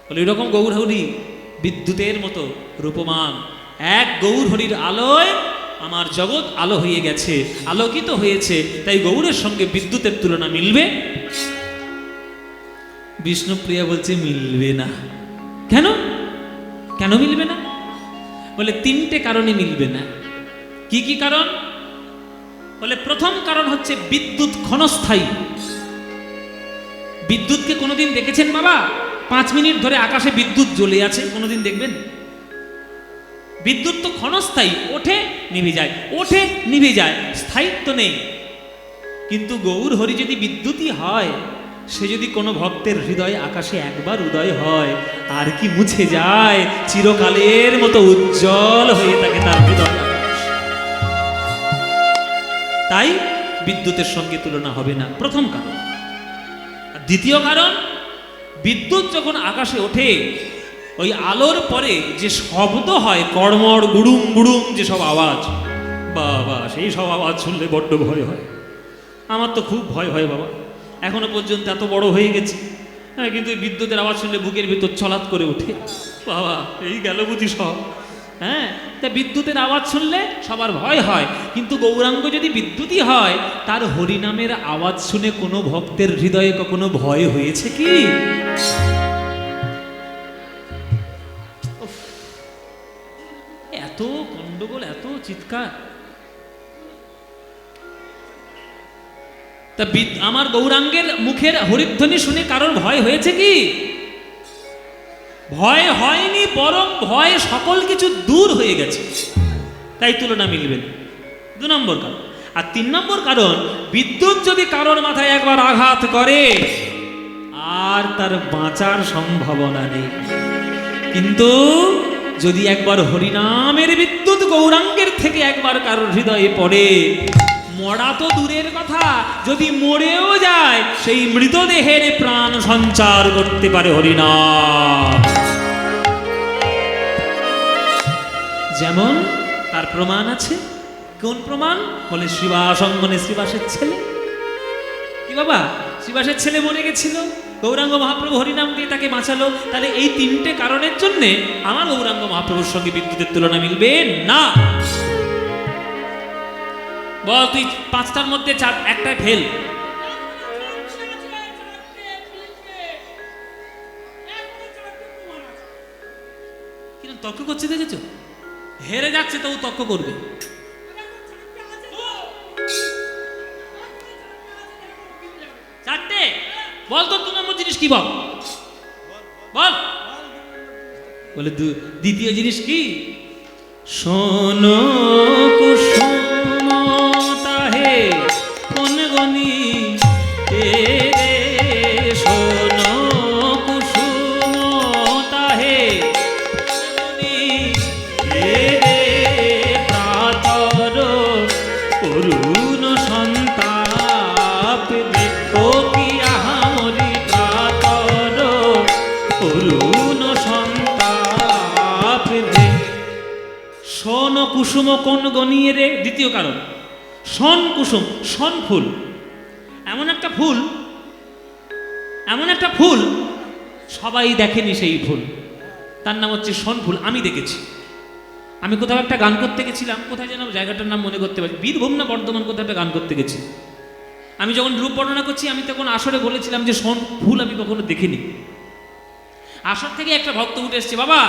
বলে এরকম গৌরহরি বিদ্যুতের মতো রূপমান, এক গৌরহরির আলোয় আমার জগৎ আলো হয়ে গেছে, আলোকিত হয়েছে, তাই গৌরের সঙ্গে বিদ্যুতের তুলনা মিলবে? বিষ্ণুপ্রিয়া বলছে মিলবে না। কেন? কেন মিলবে না? বলে তিনটে কারণে মিলবে না। কি কি কারণ? বলে প্রথম কারণ হচ্ছে বিদ্যুৎ ক্ষণস্থায়ী। বিদ্যুৎকে কোনোদিন দেখেছেন বাবা? 5 মিনিট ধরে আকাশে বিদ্যুৎ জ্বলে আছে, কোনোদিন দেখবেন? বিদ্যুৎ তো ক্ষণস্থায়ী, ওঠে নিভে যায়, ওঠে নিভে যায়, স্থায়িত্ব নেই। কিন্তু গৌর হরি যদি বিদ্যুৎই হয়, সে যদি কোনো ভক্তের হৃদয়ে আকাশে একবার উদয় হয়, আর কি মুছে যায়? চিরকালের মতো উজ্জ্বল হয়ে থাকে তার হৃদয় আকাশ। তাই বিদ্যুতের সঙ্গে তুলনা হবে না, প্রথম কারণ। দ্বিতীয় কারণ, বিদ্যুৎ যখন আকাশে ওঠে, ওই আলোর পরে যে শব্দ হয়, কড়মড় গুড়ুম গুড়ুম যেসব আওয়াজ, বাবা সেই সব আওয়াজ শুনলে বড্ড ভয় হয়। আমার তো খুব ভয় হয় বাবা, এখনো পর্যন্ত এত বড় হয়ে গেছি, হ্যাঁ, কিন্তু এই বিদ্যুতের আওয়াজ শুনলে বুকের ভিতর ছলাৎ করে ওঠে, বাবা এই গেল বুঝি সব। হ্যাঁ, তা বিদ্যুতের আওয়াজ শুনলে সবার ভয় হয়, কিন্তু গৌরাঙ্গ যদি বিদ্যুৎই হয়, তার হরিনামের আওয়াজ শুনে কোনো ভক্তের হৃদয়ে কখনো ভয় হয়েছে কি? এত গন্ডগোল, এত চিৎকার। তা আমার গৌরাঙ্গের মুখের হরিধ্বনি শুনে কারোর ভয় হয়েছে কি? ভয় হয়নি, বরং ভয় সকল কিছু দূর হয়ে গেছে, তাই তুলনা মিলবে। 2 নম্বর কারণ। আর 3 নম্বর কারণ, বিদ্যুৎ যদি কারোর মাথায় একবার আঘাত করে, আর তার বাঁচার সম্ভাবনা নেই। কিন্তু যদি একবার হরিনামের বিদ্যুৎ গৌরাঙ্গের থেকে একবার কারোর হৃদয়ে পড়ে, মরা তো দূরের কথা, যদি মরেও যায়, সেই মৃতদেহের প্রাণ সঞ্চার করতে পারে হরিনাম। যেমন তার প্রমাণ আছে। কোন প্রমাণ? বলে শ্রীবাস অঙ্গনে শ্রীবাসের ছেলে। কি বাবা? শ্রীবাসের ছেলে মরে গেছিল, গৌরাঙ্গ মহাপ্রভু হরিনাম দিয়ে তাকে বাঁচালো। তাহলে এই 3টে কারণের জন্যে আমার গৌরাঙ্গ মহাপ্রভুর সঙ্গে বিদ্যুতের তুলনা মিলবে না। বল তুই 5টার মধ্যে 1টা ফেল। কিরকম তর্ক করছে দেখেছো? হেরে যাচ্ছে তবু তর্ক করবে। চারটে বল, তো 2 নম্বর জিনিস কি? বল বল। বলে দ্বিতীয় জিনিস কি? শোনো কুসুম তাহে কোন গনি রে, শোনো কুসুম তাহে প্রাতর অরুণ সন্তাপ দে, ও কি আহামরি প্রাতর অরুণ সন্তাপ দে। শোন কুসুম কোন গনিয়ে রে, দ্বিতীয় কারণ। শন কুসুম, শন ফুল, এমন একটা ফুল, এমন একটা ফুল সবাই দেখেনি সেই ফুল, তার নাম হচ্ছে শন ফুল। আমি দেখেছি। আমি কোথাও একটা গান করতে গেছিলাম, কোথায় যেন জায়গাটার নাম মনে করতে পারি, বীরভূম না বর্ধমান, কোথাও একটা গান করতে গেছি। আমি যখন রূপ বর্ণনা করছি, আমি তখন আসরে বলেছিলাম যে শন ফুল আমি কখনো দেখিনি। আসর থেকে একটা ভক্ত উঠে এসছে, বাবা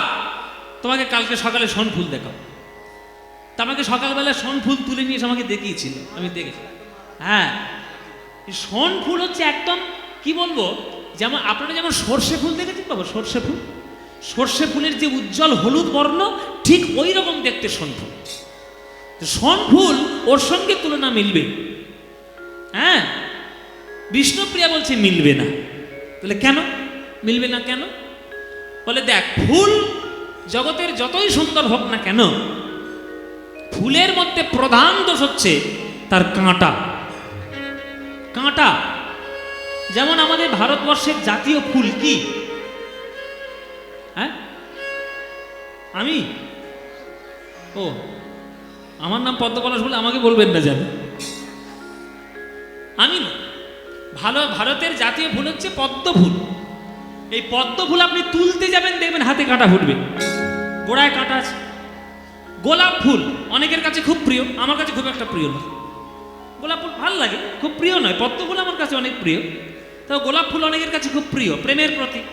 তোমাকে কালকে সকালে শন ফুল দেখাও। তা আমাকে সকালবেলা শন ফুল তুলে নিয়ে এসে আমাকে দেখিয়েছিল, আমি দেখেছি। হ্যাঁ, শন ফুল হচ্ছে একদম কি বলবো, যেমন আপনারা যেমন সর্ষে ফুল দেখেছেন বাবা, সর্ষে ফুল, সর্ষে ফুলের যে উজ্জ্বল হলুদ বর্ণ, ঠিক ওই রকম দেখতে শন ফুল। শন ফুল ওর সঙ্গে তুলনা মিলবে? হ্যাঁ, বিষ্ণুপ্রিয়া বলছে মিলবে না। তাহলে কেন মিলবে না? কেন? বলে দেখ, ফুল জগতের যতই সুন্দর হোক না কেন, ফুলের মধ্যে প্রধান দোষ হচ্ছে তার কাঁটা। কাঁটা যেমন আমাদের ভারতবর্ষের জাতীয় ফুল কি? হ্যাঁ, আমি ও আমার নাম পদ্মপলাশ বলে আমাকে বলবেন না যেন। আমি না, ভারতের জাতীয় ফুল হচ্ছে পদ্ম ফুল। এই পদ্ম ফুল আপনি তুলতে যাবেন, দেখবেন হাতে কাঁটা ফুটবে, গোড়ায় কাঁটা আছে। গোলাপ ফুল অনেকের কাছে খুব প্রিয়, আমার কাছে খুব একটা প্রিয় নয়। গোলাপ ফুল ভালো লাগে, খুব প্রিয় নয়। পদ্ম ফুল আমার কাছে অনেক প্রিয়, তো গোলাপ ফুল অনেকের কাছে খুব প্রিয়, প্রেমের প্রতীক।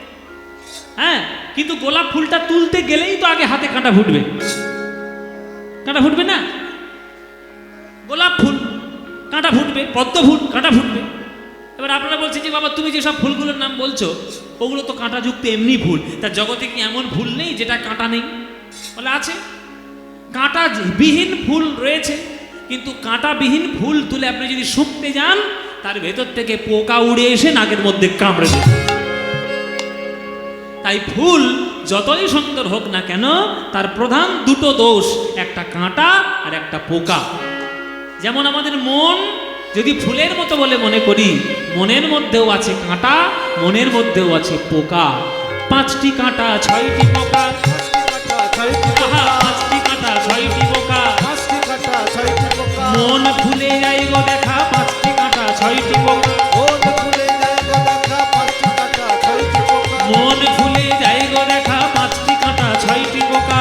হ্যাঁ, কিন্তু গোলাপ ফুলটা তুলতে গেলেই তো আগে হাতে কাঁটা ফুটবে। কাঁটা ফুটবে না? গোলাপ ফুল কাঁটা ফুটবে, পদ্ম ফুল কাঁটা ফুটবে। এবার আপনারা বলছেন যে বাবা তুমি যেসব ফুলগুলোর নাম বলছো ওগুলো তো কাঁটাযুক্ত এমনি ফুল, তা জগতে কি এমন ফুল নেই যেটা কাঁটা নেই? বলে আছে, কাঁটা বিহীন ফুল রয়েছে, কিন্তু কাঁটাবিহীন ফুল তুলে আপনি যদি শুকতে যান তার ভেতর থেকে পোকা উড়ে এসে নাকের মধ্যে কামড়ে দেবে। তাই ফুল যতই সুন্দর হোক না কেন তার প্রধান দুটো দোষ, একটা কাঁটা আর একটা পোকা। যেমন আমাদের মন যদি ফুলের মতো বলে মনে করি, মনের মধ্যেও আছে কাঁটা, মনের মধ্যেও আছে পোকা। 5টি কাঁটা 6টি পোকা, আহা, 5টি কাঁটা 6টি পোকা। মন ফুলে যাই গো দেখা 5টি কাঁটা 6টি পোকা। মন ফুলে যাই গো দেখা 5টি কাঁটা 6টি পোকা।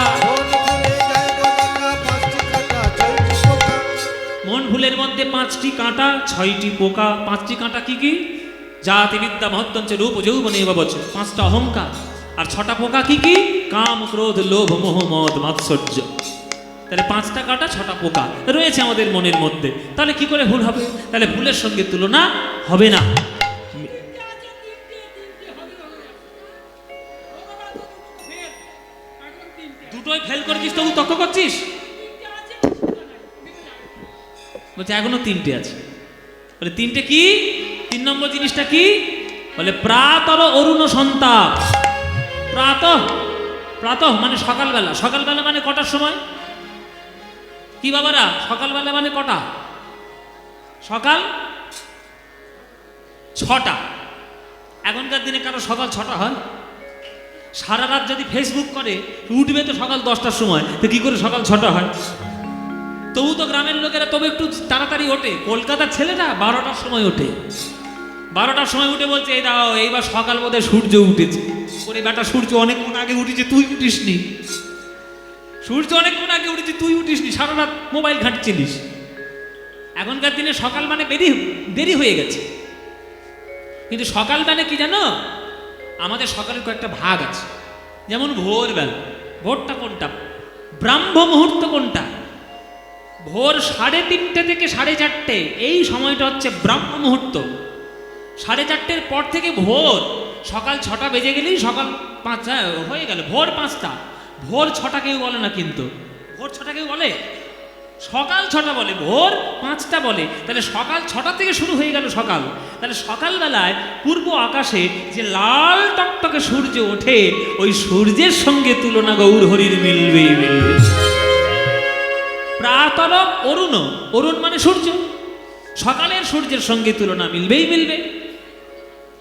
মন ফুলের মধ্যে 5টি কাঁটা 6টি পোকা। 5টি কাঁটা কি কি? জাতি বিদ্যা মহত্তঞ্চ রূপ যৌবনে বচ, 5টা অহংকার। আর 6টা পোকা কি কি? কাম ক্রোধ লোভ মোহ মদ মাৎসর্য। তাহলে 5টা কাঁটা 6টা পোকা রয়েছে আমাদের মনের মধ্যে। তাহলে কি করে ভুল হবে? তাহলে ভুলের সঙ্গে তুলনা হবে না। দুটোই ফেল করেছিস, তবু তর্ক করছিস? বলছে এখনো 3টে আছে। বলে 3টে কি? 3 নম্বর জিনিসটা কি? বলে প্রাতর অরুণ সন্তাপ। প্রাতঃ মানে সকালবেলা। সকালবেলা মানে কটার সময়? কি বাবারা, সকালবেলা মানে কটা? সকাল 6টা। এখনকার দিনে কারো সকাল 6টা হয়? সারা রাত যদি ফেসবুক করে উঠবে তো সকাল 10টার সময়, তো কি করে সকাল 6টা হয়? তবু তো গ্রামের লোকেরা তবে একটু তাড়াতাড়ি ওঠে। কলকাতার ছেলেরা 12টার সময় ওঠে। 12টার সময় উঠে বলছে এই দাও এইবার সকাল বোধহয় সূর্য উঠেছে। ওরে বেটা, সূর্য অনেকক্ষণ আগে উঠেছে, তুই উঠিসনি। সূর্য অনেকক্ষণ আগে উঠেছে, তুই উঠিসনি, সারা রাত মোবাইল ঘাঁটছিলিস। এখনকার দিনে সকাল মানে দেরি হয়ে গেছে। কিন্তু সকাল মানে কি জানো? আমাদের সকালের কয়েকটা ভাগ আছে। যেমন ভোরবেলা। ভোরটা কোনটা? ব্রাহ্ম মুহূর্ত কোনটা? ভোর 3:30 থেকে 4:30, এই সময়টা হচ্ছে ব্রাহ্ম মুহূর্ত। 4:30 পর থেকে ভোর। সকাল 6টা বেজে গেলেই সকাল 5 হয়ে গেল, ভোর 5টা। ভোর 6টা কেউ বলে না, কিন্তু ভোর 6টা কেউ বলে? সকাল 6টা বলে, ভোর 5টা বলে। তাহলে সকাল 6টা থেকে শুরু হয়ে গেল সকাল। তাহলে সকালবেলায় পূর্ব আকাশে যে লাল টকটকে সূর্য ওঠে, ওই সূর্যের সঙ্গে তুলনা গৌর হরির মিলবে। প্রাতর অরুণ, অরুণ মানে সূর্য। সকালের সূর্যের সঙ্গে তুলনা মিলবে।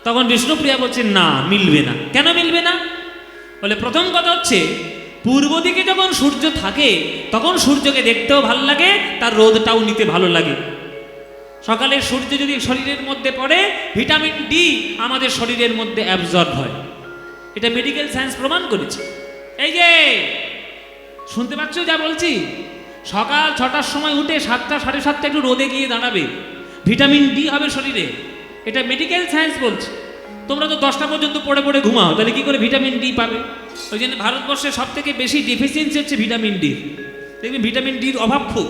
তখন বিষ্ণুপ্রিয়া বলছে না, মিলবে না। কেন মিলবে না? বলে প্রথম কথা হচ্ছে পূর্ব দিকে যখন সূর্য থাকে তখন সূর্যকে দেখতেও ভালো লাগে, তার রোদটাও নিতে ভালো লাগে। সকালের সূর্য যদি শরীরের মধ্যে পড়ে, ভিটামিন ডি আমাদের শরীরের মধ্যে অ্যাবজর্ব হয়। এটা মেডিকেল সায়েন্স প্রমাণ করেছে। এই যে শুনতে পাচ্ছ যা বলছি? সকাল 6টার সময় উঠে 7টা 7:30 একটু রোদে গিয়ে দাঁড়াবে, ভিটামিন ডি হবে শরীরে। এটা মেডিকেল সায়েন্স বলছে। তোমরা তো 10টা পর্যন্ত পড়ে ঘুমাও, তাহলে কি করে ভিটামিন ডি পাবে? ওই জন্য ভারতবর্ষে সব থেকে বেশি ডেফিসিয়েন্সি হচ্ছে ভিটামিন ডি। দেখবে ভিটামিন ডির অভাব খুব,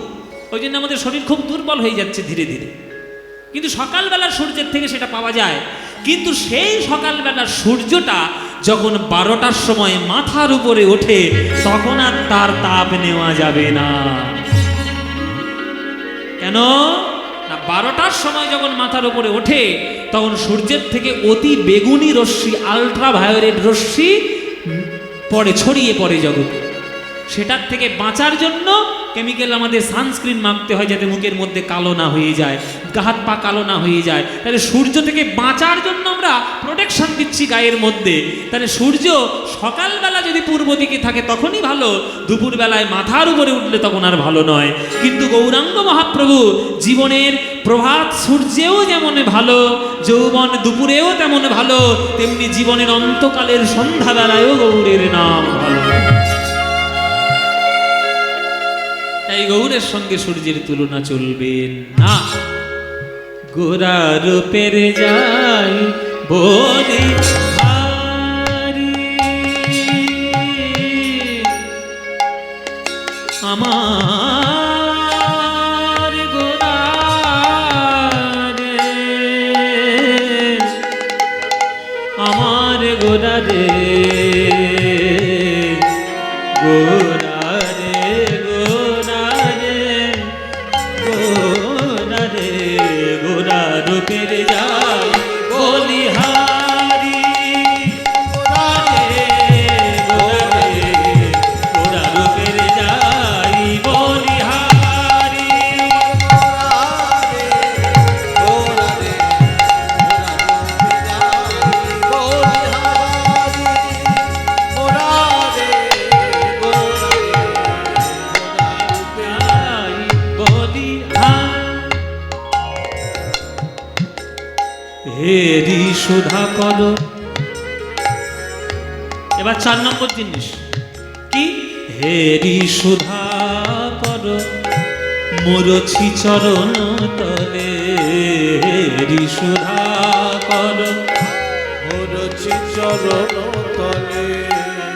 ওই জন্য আমাদের শরীর খুব দুর্বল হয়ে যাচ্ছে ধীরে ধীরে। কিন্তু সকালবেলার সূর্যের থেকে সেটা পাওয়া যায়। কিন্তু সেই সকালবেলার সূর্যটা যখন 12টার সময় মাথার উপরে ওঠে, তখন আর তার তাপ নেওয়া যাবে না। কেন না? 12টার সময় যখন মাথার উপরে ওঠে, তখন সূর্যের থেকে অতি বেগুনি রশ্মি, আলট্রাভায়োলেট রশ্মি ছড়িয়ে পড়ে জগতে। সেটার থেকে বাঁচার জন্য কেমিক্যাল আমাদের সানস্ক্রিন মাখতে হয় যাতে মুখের মধ্যে কালো না হয়ে যায়, হাত পা কালো না হয়ে যায়। তাহলে সূর্য থেকে বাঁচার জন্য আমরা প্রোটেকশন দিচ্ছি গায়ের মধ্যে। তাহলে সূর্য সকালবেলা যদি পূর্ব দিকে থাকে তখনই ভালো, দুপুরবেলায় মাথার উপরে উঠলে তখন আর ভালো নয়। কিন্তু গৌরাঙ্গ মহাপ্রভু জীবনের প্রভাত সূর্যেও যেমন ভালো, যৌবন দুপুরেও তেমন ভালো, তেমনি জীবনের অন্তকালের সন্ধ্যাবেলায়ও গৌরের নাম ভালো। এই গৌরের সঙ্গে সূর্যের তুলনা চলবে না। গোরা রূপের যাই বলি হারি, আমার গোরা রে, আমার গোরা রে, গোরা রে, গোরা রে, গোরা রে, গোরা রূপের যাই বলিহারি, গোরা রে, গোরা রে, গোরা রূপের যাই বলিহারি। যাই বলিহারি। হেরি সুধা কর। এবার 4 নম্বর জিনিস কি? হেরি সুধা কর মোরছি চরণ তলে, হেরি সুধা কর।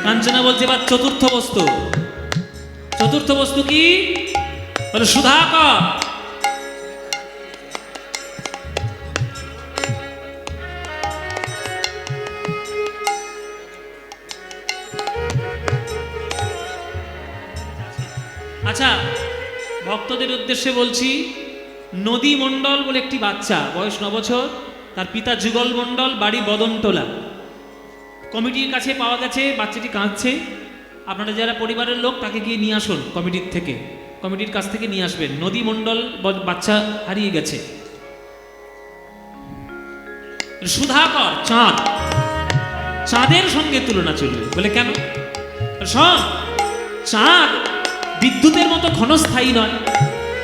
কাঞ্চনা বলছে এবার চতুর্থ বস্তু। চতুর্থ বস্তু কি? বলে সুধা কর। আচ্ছা, ভক্তদের উদ্দেশ্যে বলছি, নদী মণ্ডল বলে একটি বাচ্চা, বয়স 9 বছর, তার পিতা যুগল মণ্ডল, বাড়ি বদনটোলা। কমিটির কাছে পাওয়া গেছে বাচ্চাটি কাঁদছে। আপনারা যারা পরিবারের লোক তাকে গিয়ে নিয়ে আসুন, কমিটির থেকে, কমিটির কাছ থেকে নিয়ে আসবেন। নদী মণ্ডল বাচ্চা হারিয়ে গেছে। সুধাকর চাঁদ, চাঁদের সঙ্গে তুলনা চলবে। বলে কেন? শোন, চাঁদ বিদ্যুতের মতো ক্ষণস্থায়ী নয়,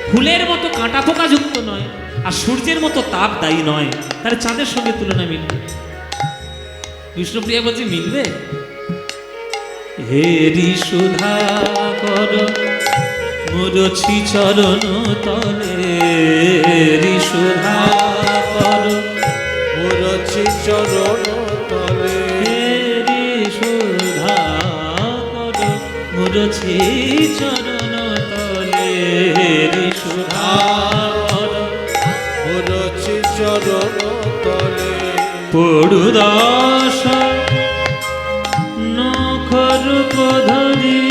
ফুলের মতো কাঁটা পোকা যুক্ত নয়, আর সূর্যের মতো তাপ দায়ী নয়। তাহলে চাঁদের সঙ্গে তুলনা মিলবে? বিষ্ণুপ্রিয়া বলছে মিলবে। হেরি সুধা কর মোরছি চরণ তলে, হেরি সুধা কর চরণ তলে, হেরি সুধা কর মোরছি চরণ তলে, হেরি সুধা কর চরণ তলে। পড়ু দশ নখর ধরি,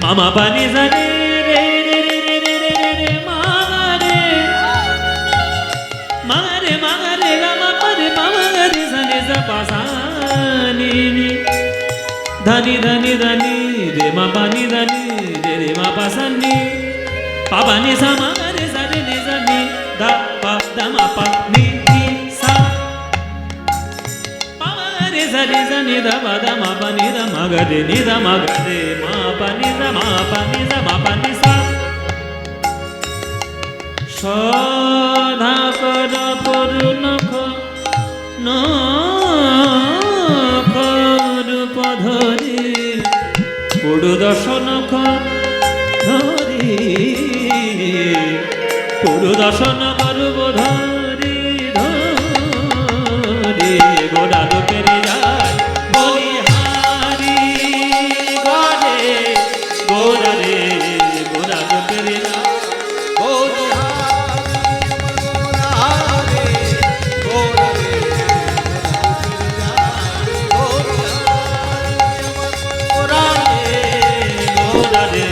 মামা পানি জানে রে রে রে রে রে রে রে মাগারে, মাগারে মাগারে গামা পারে মাগারে জানে যা পাসানি নি, ধানি ধানি ধানি রে মা পানি ধানি রে রে মা পাসানি, পাবানি সা মাগারে জানে নে জানি দা পা দা মা পা নি নি সা, পাগারে জানি জানি দা বা দা মা পানি দা মাগারে নি দা মাগারে মা পানি দা মা পানি দা মা পানি সা। সধা কর পূর্ণখ নূপ ধরি, পুড়ু দশনখ ধরি, পুড়ু দশন করব ধরি ধরি, গোড়া রূপের যায় বলিহারি, গোরে গোড়া রে, গোড়া রূপের যায় গোড়া রে,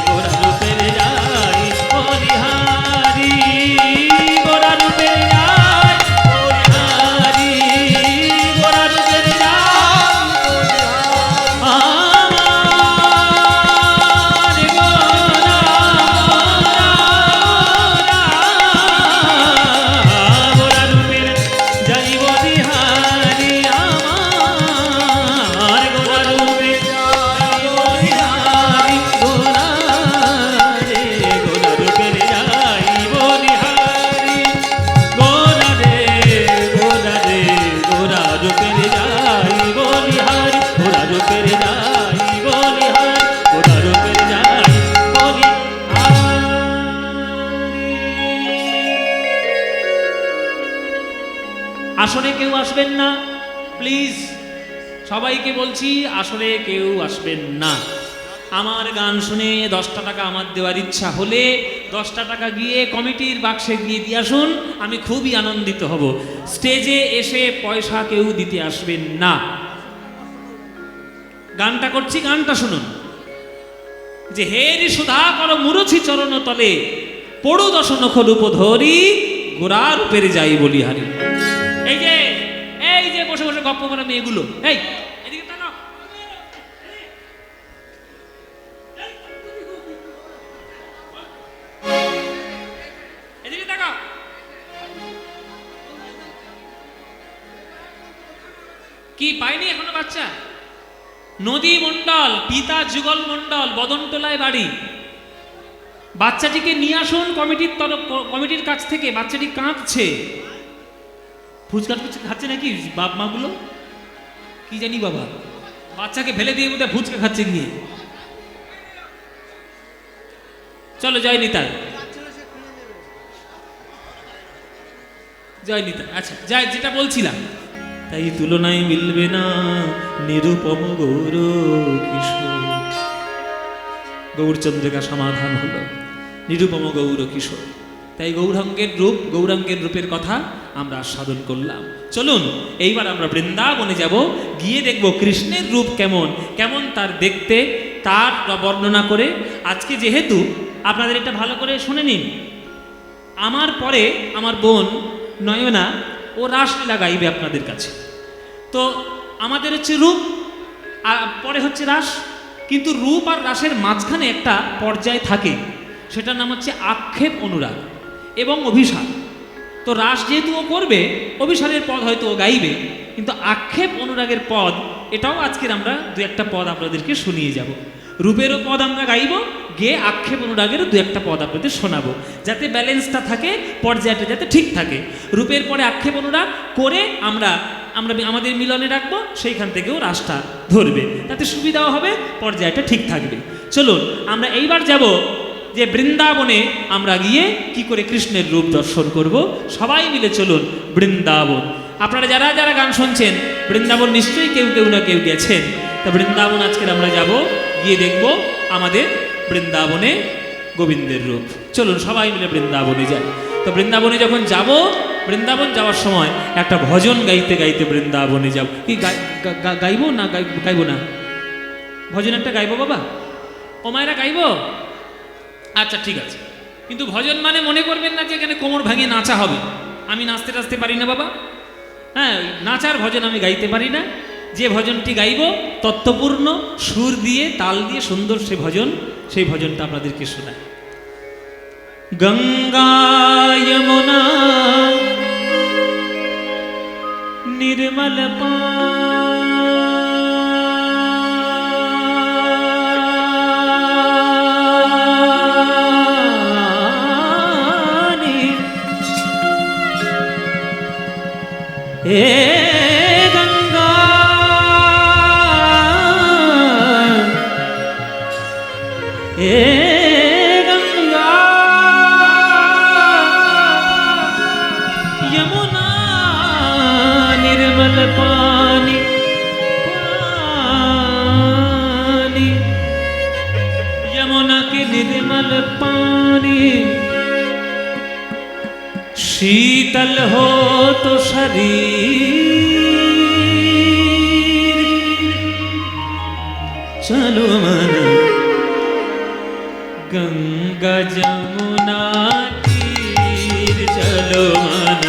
গোড়া রূপের যায় বলিহারি। আসরে কেউ আসবেন না প্লিজ, সবাইকে বলছি আসরে কেউ আসবেন না। আমার গান শুনে 10টা টাকা আমার দেওয়ার ইচ্ছা হলে 10টা টাকা গিয়ে কমিটির বাক্সে গিয়ে দিয়ে আসুন, আমি খুবই আনন্দিত হব। স্টেজে এসে পয়সা কেউ দিতে আসবেন না। গানটা করছি, গানটা শুনুন। যে হেরি সুধা কর মুরছি চরণ তলে, পড়ু দশনখ রূপ ধরি, গোরা রূপের যাই বলি হারি। এই যে বসে বসে গপ্প মারা মেয়েগুলো, এই এদিকে তাকাও। এদিকে তাকাও। কি পাইনি এখনো বাচ্চা? নদী মণ্ডল, পিতা যুগল মণ্ডল, বদনটোলায় বাড়ি। বাচ্চাটিকে নিয়ে আসুন কমিটির কাছ থেকে। বাচ্চাটি কাঁদছে, ফুচকা খাচ্ছে নাকি বাপ মাগুলো, কি জানি বাবা। বাচ্চাকে ফেলে দিয়ে বোধহয় ফুচকা খাচ্ছে গিয়ে। চলো জয় নিতাই, জয় নিতাই। আচ্ছা যাই, যেটা বলছিলাম, তাই তুলনায় মিলবে না নিরুপম গৌর কিশোর। গৌরচন্দ্রিকা সমাধান হলো নিরুপম গৌর কিশোর। তাই গৌরাঙ্গের রূপের কথা আমরা আস্বাদন করলাম। চলুন এইবার আমরা বৃন্দাবনে যাব, গিয়ে দেখব কৃষ্ণের রূপ কেমন তার দেখতে, তার বর্ণনা করে। আজকে যেহেতু আপনাদের এটা ভালো করে শুনে নিন, আমার পরে আমার বোন নয়না ও রাসলীলা গাইবে আপনাদের কাছে। তো আমাদের হচ্ছে রূপ আর পরে হচ্ছে রাস, কিন্তু রূপ আর রাসের মাঝখানে একটা পর্যায় থাকে, সেটার নাম হচ্ছে আক্ষেপ, অনুরাগ এবং অভিসার। তো রাস যেহেতু ও করবে, অভিসারের পদ হয়তো ও গাইবে, কিন্তু আক্ষেপ অনুরাগের পদ এটাও আজকের আমরা দু একটা পদ আপনাদেরকে শুনিয়ে যাব। রূপেরও পদ আমরা গাইব, গিয়ে আক্ষেপ অনুরাগেরও দু একটা পদ আপনাদের শোনাবো, যাতে ব্যালেন্সটা থাকে, পর্যায়টা যাতে ঠিক থাকে। রূপের পরে আক্ষেপ অনুরাগ করে আমরা আমাদের মিলনে রাখবো, সেইখান থেকেও রাসটা ধরবে, তাতে সুবিধাও হবে, পর্যায়টা ঠিক থাকবে। চলুন আমরা এইবার যাব যে বৃন্দাবনে আমরা গিয়ে কি করে কৃষ্ণের রূপ দর্শন করব। সবাই মিলে চলুন বৃন্দাবন। আপনারা যারা যারা গান শুনছেন, বৃন্দাবন নিশ্চয়ই কেউ না কেউ গেছেন। তা বৃন্দাবন আজকের আমরা যাব, গিয়ে দেখব আমাদের বৃন্দাবনে গোবিন্দের রূপ। চলুন সবাই মিলে বৃন্দাবনে যাই। তো বৃন্দাবনে যখন যাব, বৃন্দাবন যাওয়ার সময় একটা ভজন গাইতে গাইতে বৃন্দাবনে যাব। কি গাইবো না গাইবো না? ভজন একটা গাইবো বাবা, ও মায়েরা গাইবো? আচ্ছা ঠিক আছে, কিন্তু ভজন মানে মনে করবেন না যে এখানে কোমর ভাঙিয়ে নাচা হবে। আমি নাচতে টাচতে পারি না বাবা, হ্যাঁ, নাচার ভজন আমি গাইতে পারি না। যে ভজনটি গাইব তত্ত্বপূর্ণ সুর দিয়ে, তাল দিয়ে সুন্দর সেই ভজনটা আপনাদেরকে শোনায়। গঙ্গা যমুনা নির্মল পানি, হে গঙ্গা হে গঙ্গা যমুনা निर्मल पानी पानी, यमुना के निर्मल पानी, शीतल हो तो शरीर, चलो मन गंगा जमुना तीर, चलो मन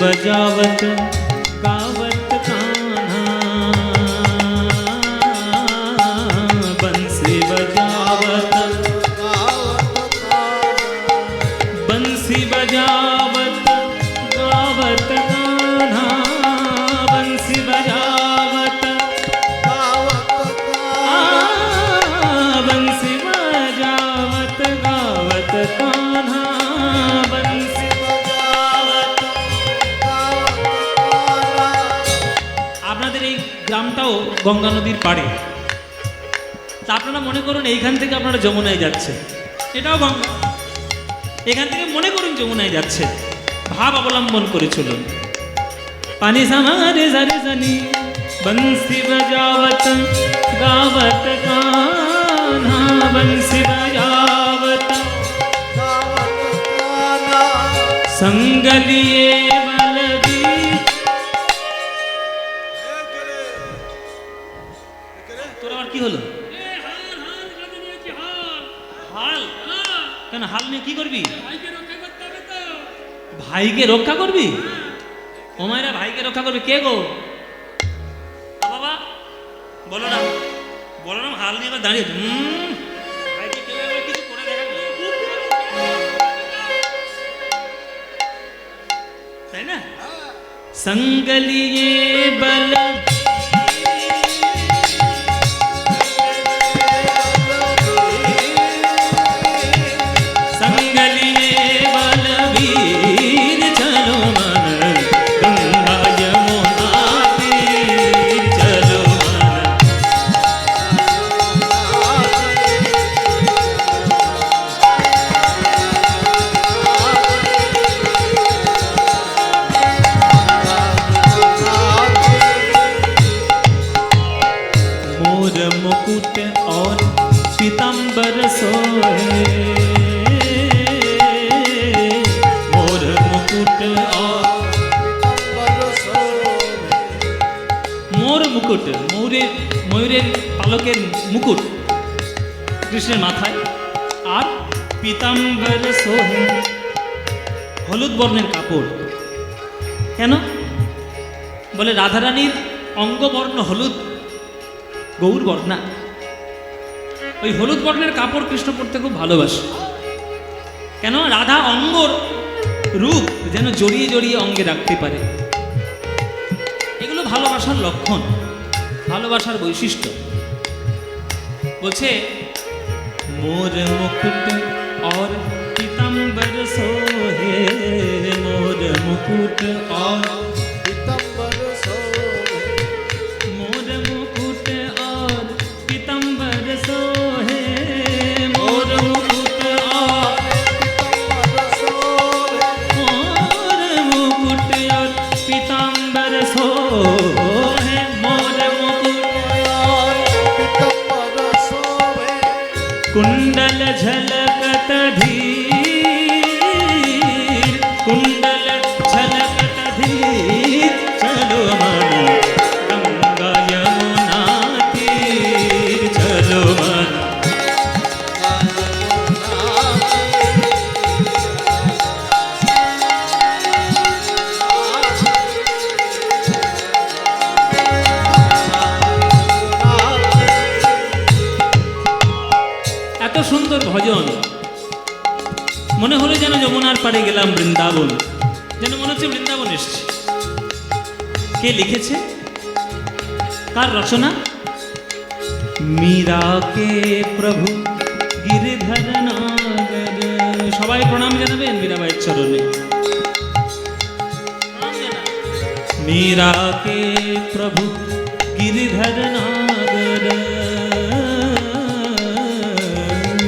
बजावत गावत कान्हा, बंसी बजावत बंसी बजावत गावत कान्हा, बंसी बजावत बंसी बजावत गावत कान्हा, बंसी আপনাদের এই গ্রামটাও গঙ্গা নদীর পাড়ে, তা আপনারা মনে করুন এইখান থেকে আপনারা যমুনায় যাচ্ছেন, এটাও গঙ্গা, এখান থেকে মনে করুন যমুনায় যাচ্ছে, ভাব অবলম্বন করে চলুন। পানি সামারে জারে জানি বংশী বজাवत গাवত কাन्हा, বংশী বজাवत संग लिए बलबीर। তোর আবার কি হলো? হাল কেন? হাল নিয়ে কি করবি? ভাইকে রক্ষা করবি? ও মায়েরা ভাইকে রক্ষা করবে কে গো? বাবা বলো না, বলো না, হাল নিয়ে দাঁড়িয়ে ভাইকে কেউ একবার কিছু করে দেখাবে, তাই না? संग लिए बल संग लिए बलबीर, चलो मन गंगा यमुना तीर, चलो मन। मोर मुकुट और पीताम्बर सोहे, मोर मुकुट और मोर मुकुट, ময়ূরের পালকের মুকুট কৃষ্ণের মাথায়, আর পীতাম্বর সোহে হলুদ বর্ণের কাপড়। কেন? বলে রাধারানীর অঙ্গবর্ণ হলুদ, গৌর বর্ণা, ওই হলুদ বর্ণের কাপড় কৃষ্ণ পরতে খুব ভালোবাসে। কেন? রাধা অঙ্গর রূপ যেন জড়িয়ে জড়িয়ে অঙ্গে রাখতে পারে। এগুলো ভালোবাসার লক্ষণ, ভালোবাসার বৈশিষ্ট্য। বলছে মোর মুকুট और पीताम्बर सोहे, मोर मुकुट और पीताम्बर सोहे, मोर मुकुट और पीताम्बर सोहे, मोर मुकुट और पीताम्बर सोहे, मोर मुकुट और पीताम्बर सोहे, मोर मुकुट और पीताम्बर सोहे, कुंडल झलकत धीर, कुंडल झलकत धीर, चलो मन गंगा यमुना तीर, चलो मन। এত সুন্দর ভজন, মনে হলো যেন যমুনার পাড়ে গেলাম, বৃন্দাবন, যেন মনে হচ্ছে বৃন্দাবন এসছে। কে লিখেছে? কার রচনা? मीरा के प्रभु गिरिधर नागर। সবাই প্রণাম জানাবেন মীরাবাইয়ের চরণে। मीरा के प्रभु गिरिधर नागर,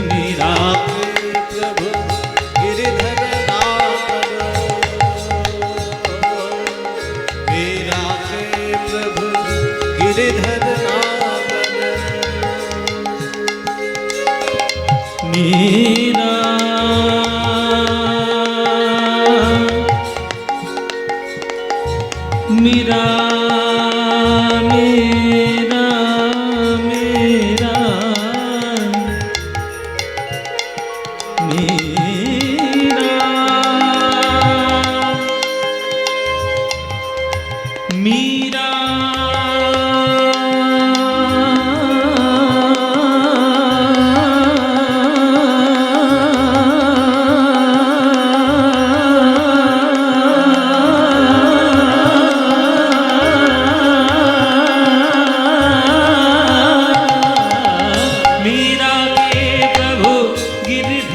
मीरा प्रभु गिरिधर नागर, मीरा के प्रभु गिरिधर नागर, मीरा मीरा मेरा मेरा मेरा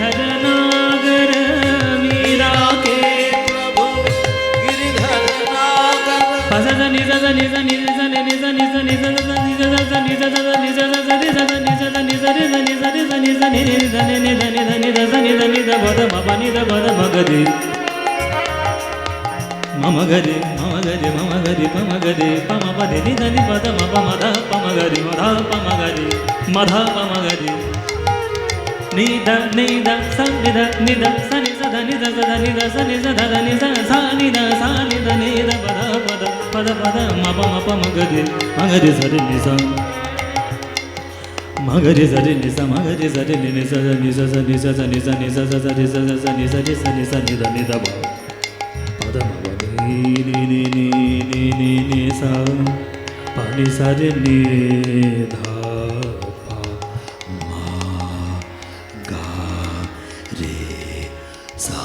गिरिधर नागर मीरा के प्रभु गिरिधर नागर पसद निज निज निज निज निज निज मम गरे मम गरे मम गरे पम गरे पम पदे निध नि पद म पम ध पम गरे मध पम गरे मध पम गरे निध निध स निध निध स नि स ध निध स ध निध स नि स ध ध नि स सा निध निध पद पद पद पद म पम गरे म गरे स रि नि स म गरे स रि नि स म गरे स रि नि स नि स नि स नि स नि स स रि स स नि स नि स नि स निध निध पद म ni ni ni ni ni ni sa pa ni sa re ni dha pa ma ga re sa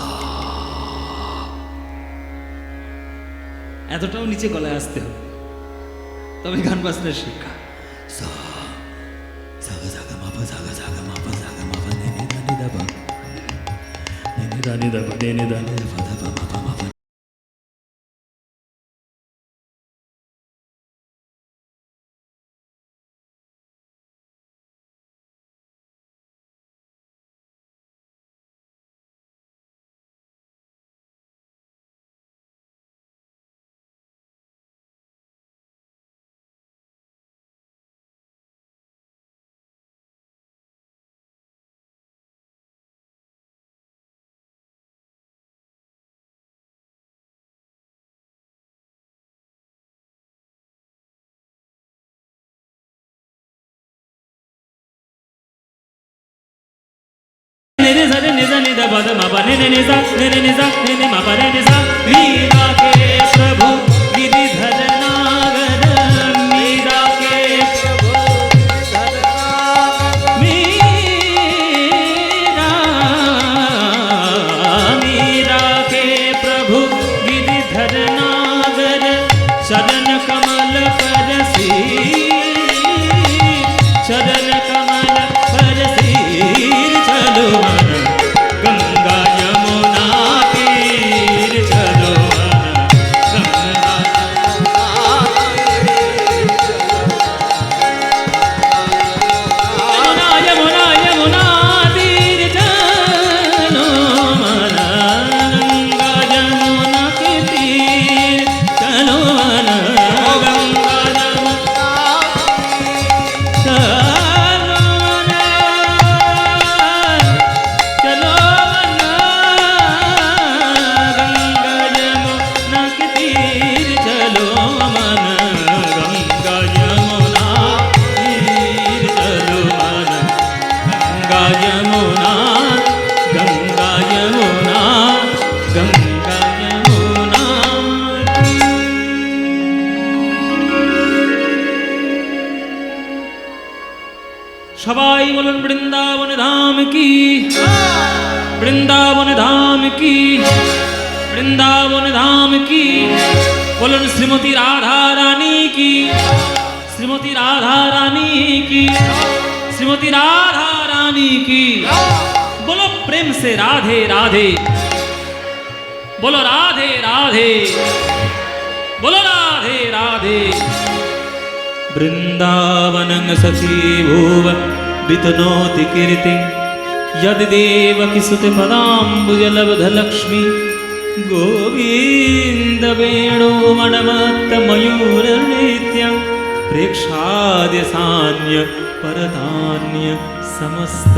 এতটাও নিচে গলায় আসতে হবে তবে গান বাজনা শিক্ষা সা সাগা সাগা মা পা সাগা সাগা মা পা সাগা মা পা নি নি দা পা নি নি দা পা নি নি দা পা দা পা মা পা মা পা मीरा के प्रभु गिरिधर नागर मीरा के प्रभु गिरिधर नागर मीरा के प्रभु गिरिधर नागर चरण कमल पर चरण कमल पर चलो मन गंगा यमुना तीर चलो मन गंगा यमुना यमुना तीर चलो मन गंगा यमुना के तीर चलो मन गंगा यमुना সবাই বলুন বৃন্দাবন ধাম কি বৃন্দাবন ধাম কি বৃন্দাবন ধাম কি বলুন শ্রীমতী রাধা রানী কি শ্রীমতী রাধা রানী কি শ্রীমতী রাধা রানী কি बोलो प्रेम से राधे राधे बोलो राधे राधे बोलो राधे राधे वृंदावनं सखी भुव वितनोति कीर्ति यद्देवकी सुतपदाम्बुजलब्धलक्ष्मी गोविन्द वेणुमणमत्तमयूरनृत्यं प्रेक्षाद्य सान्य परतान्य समस्त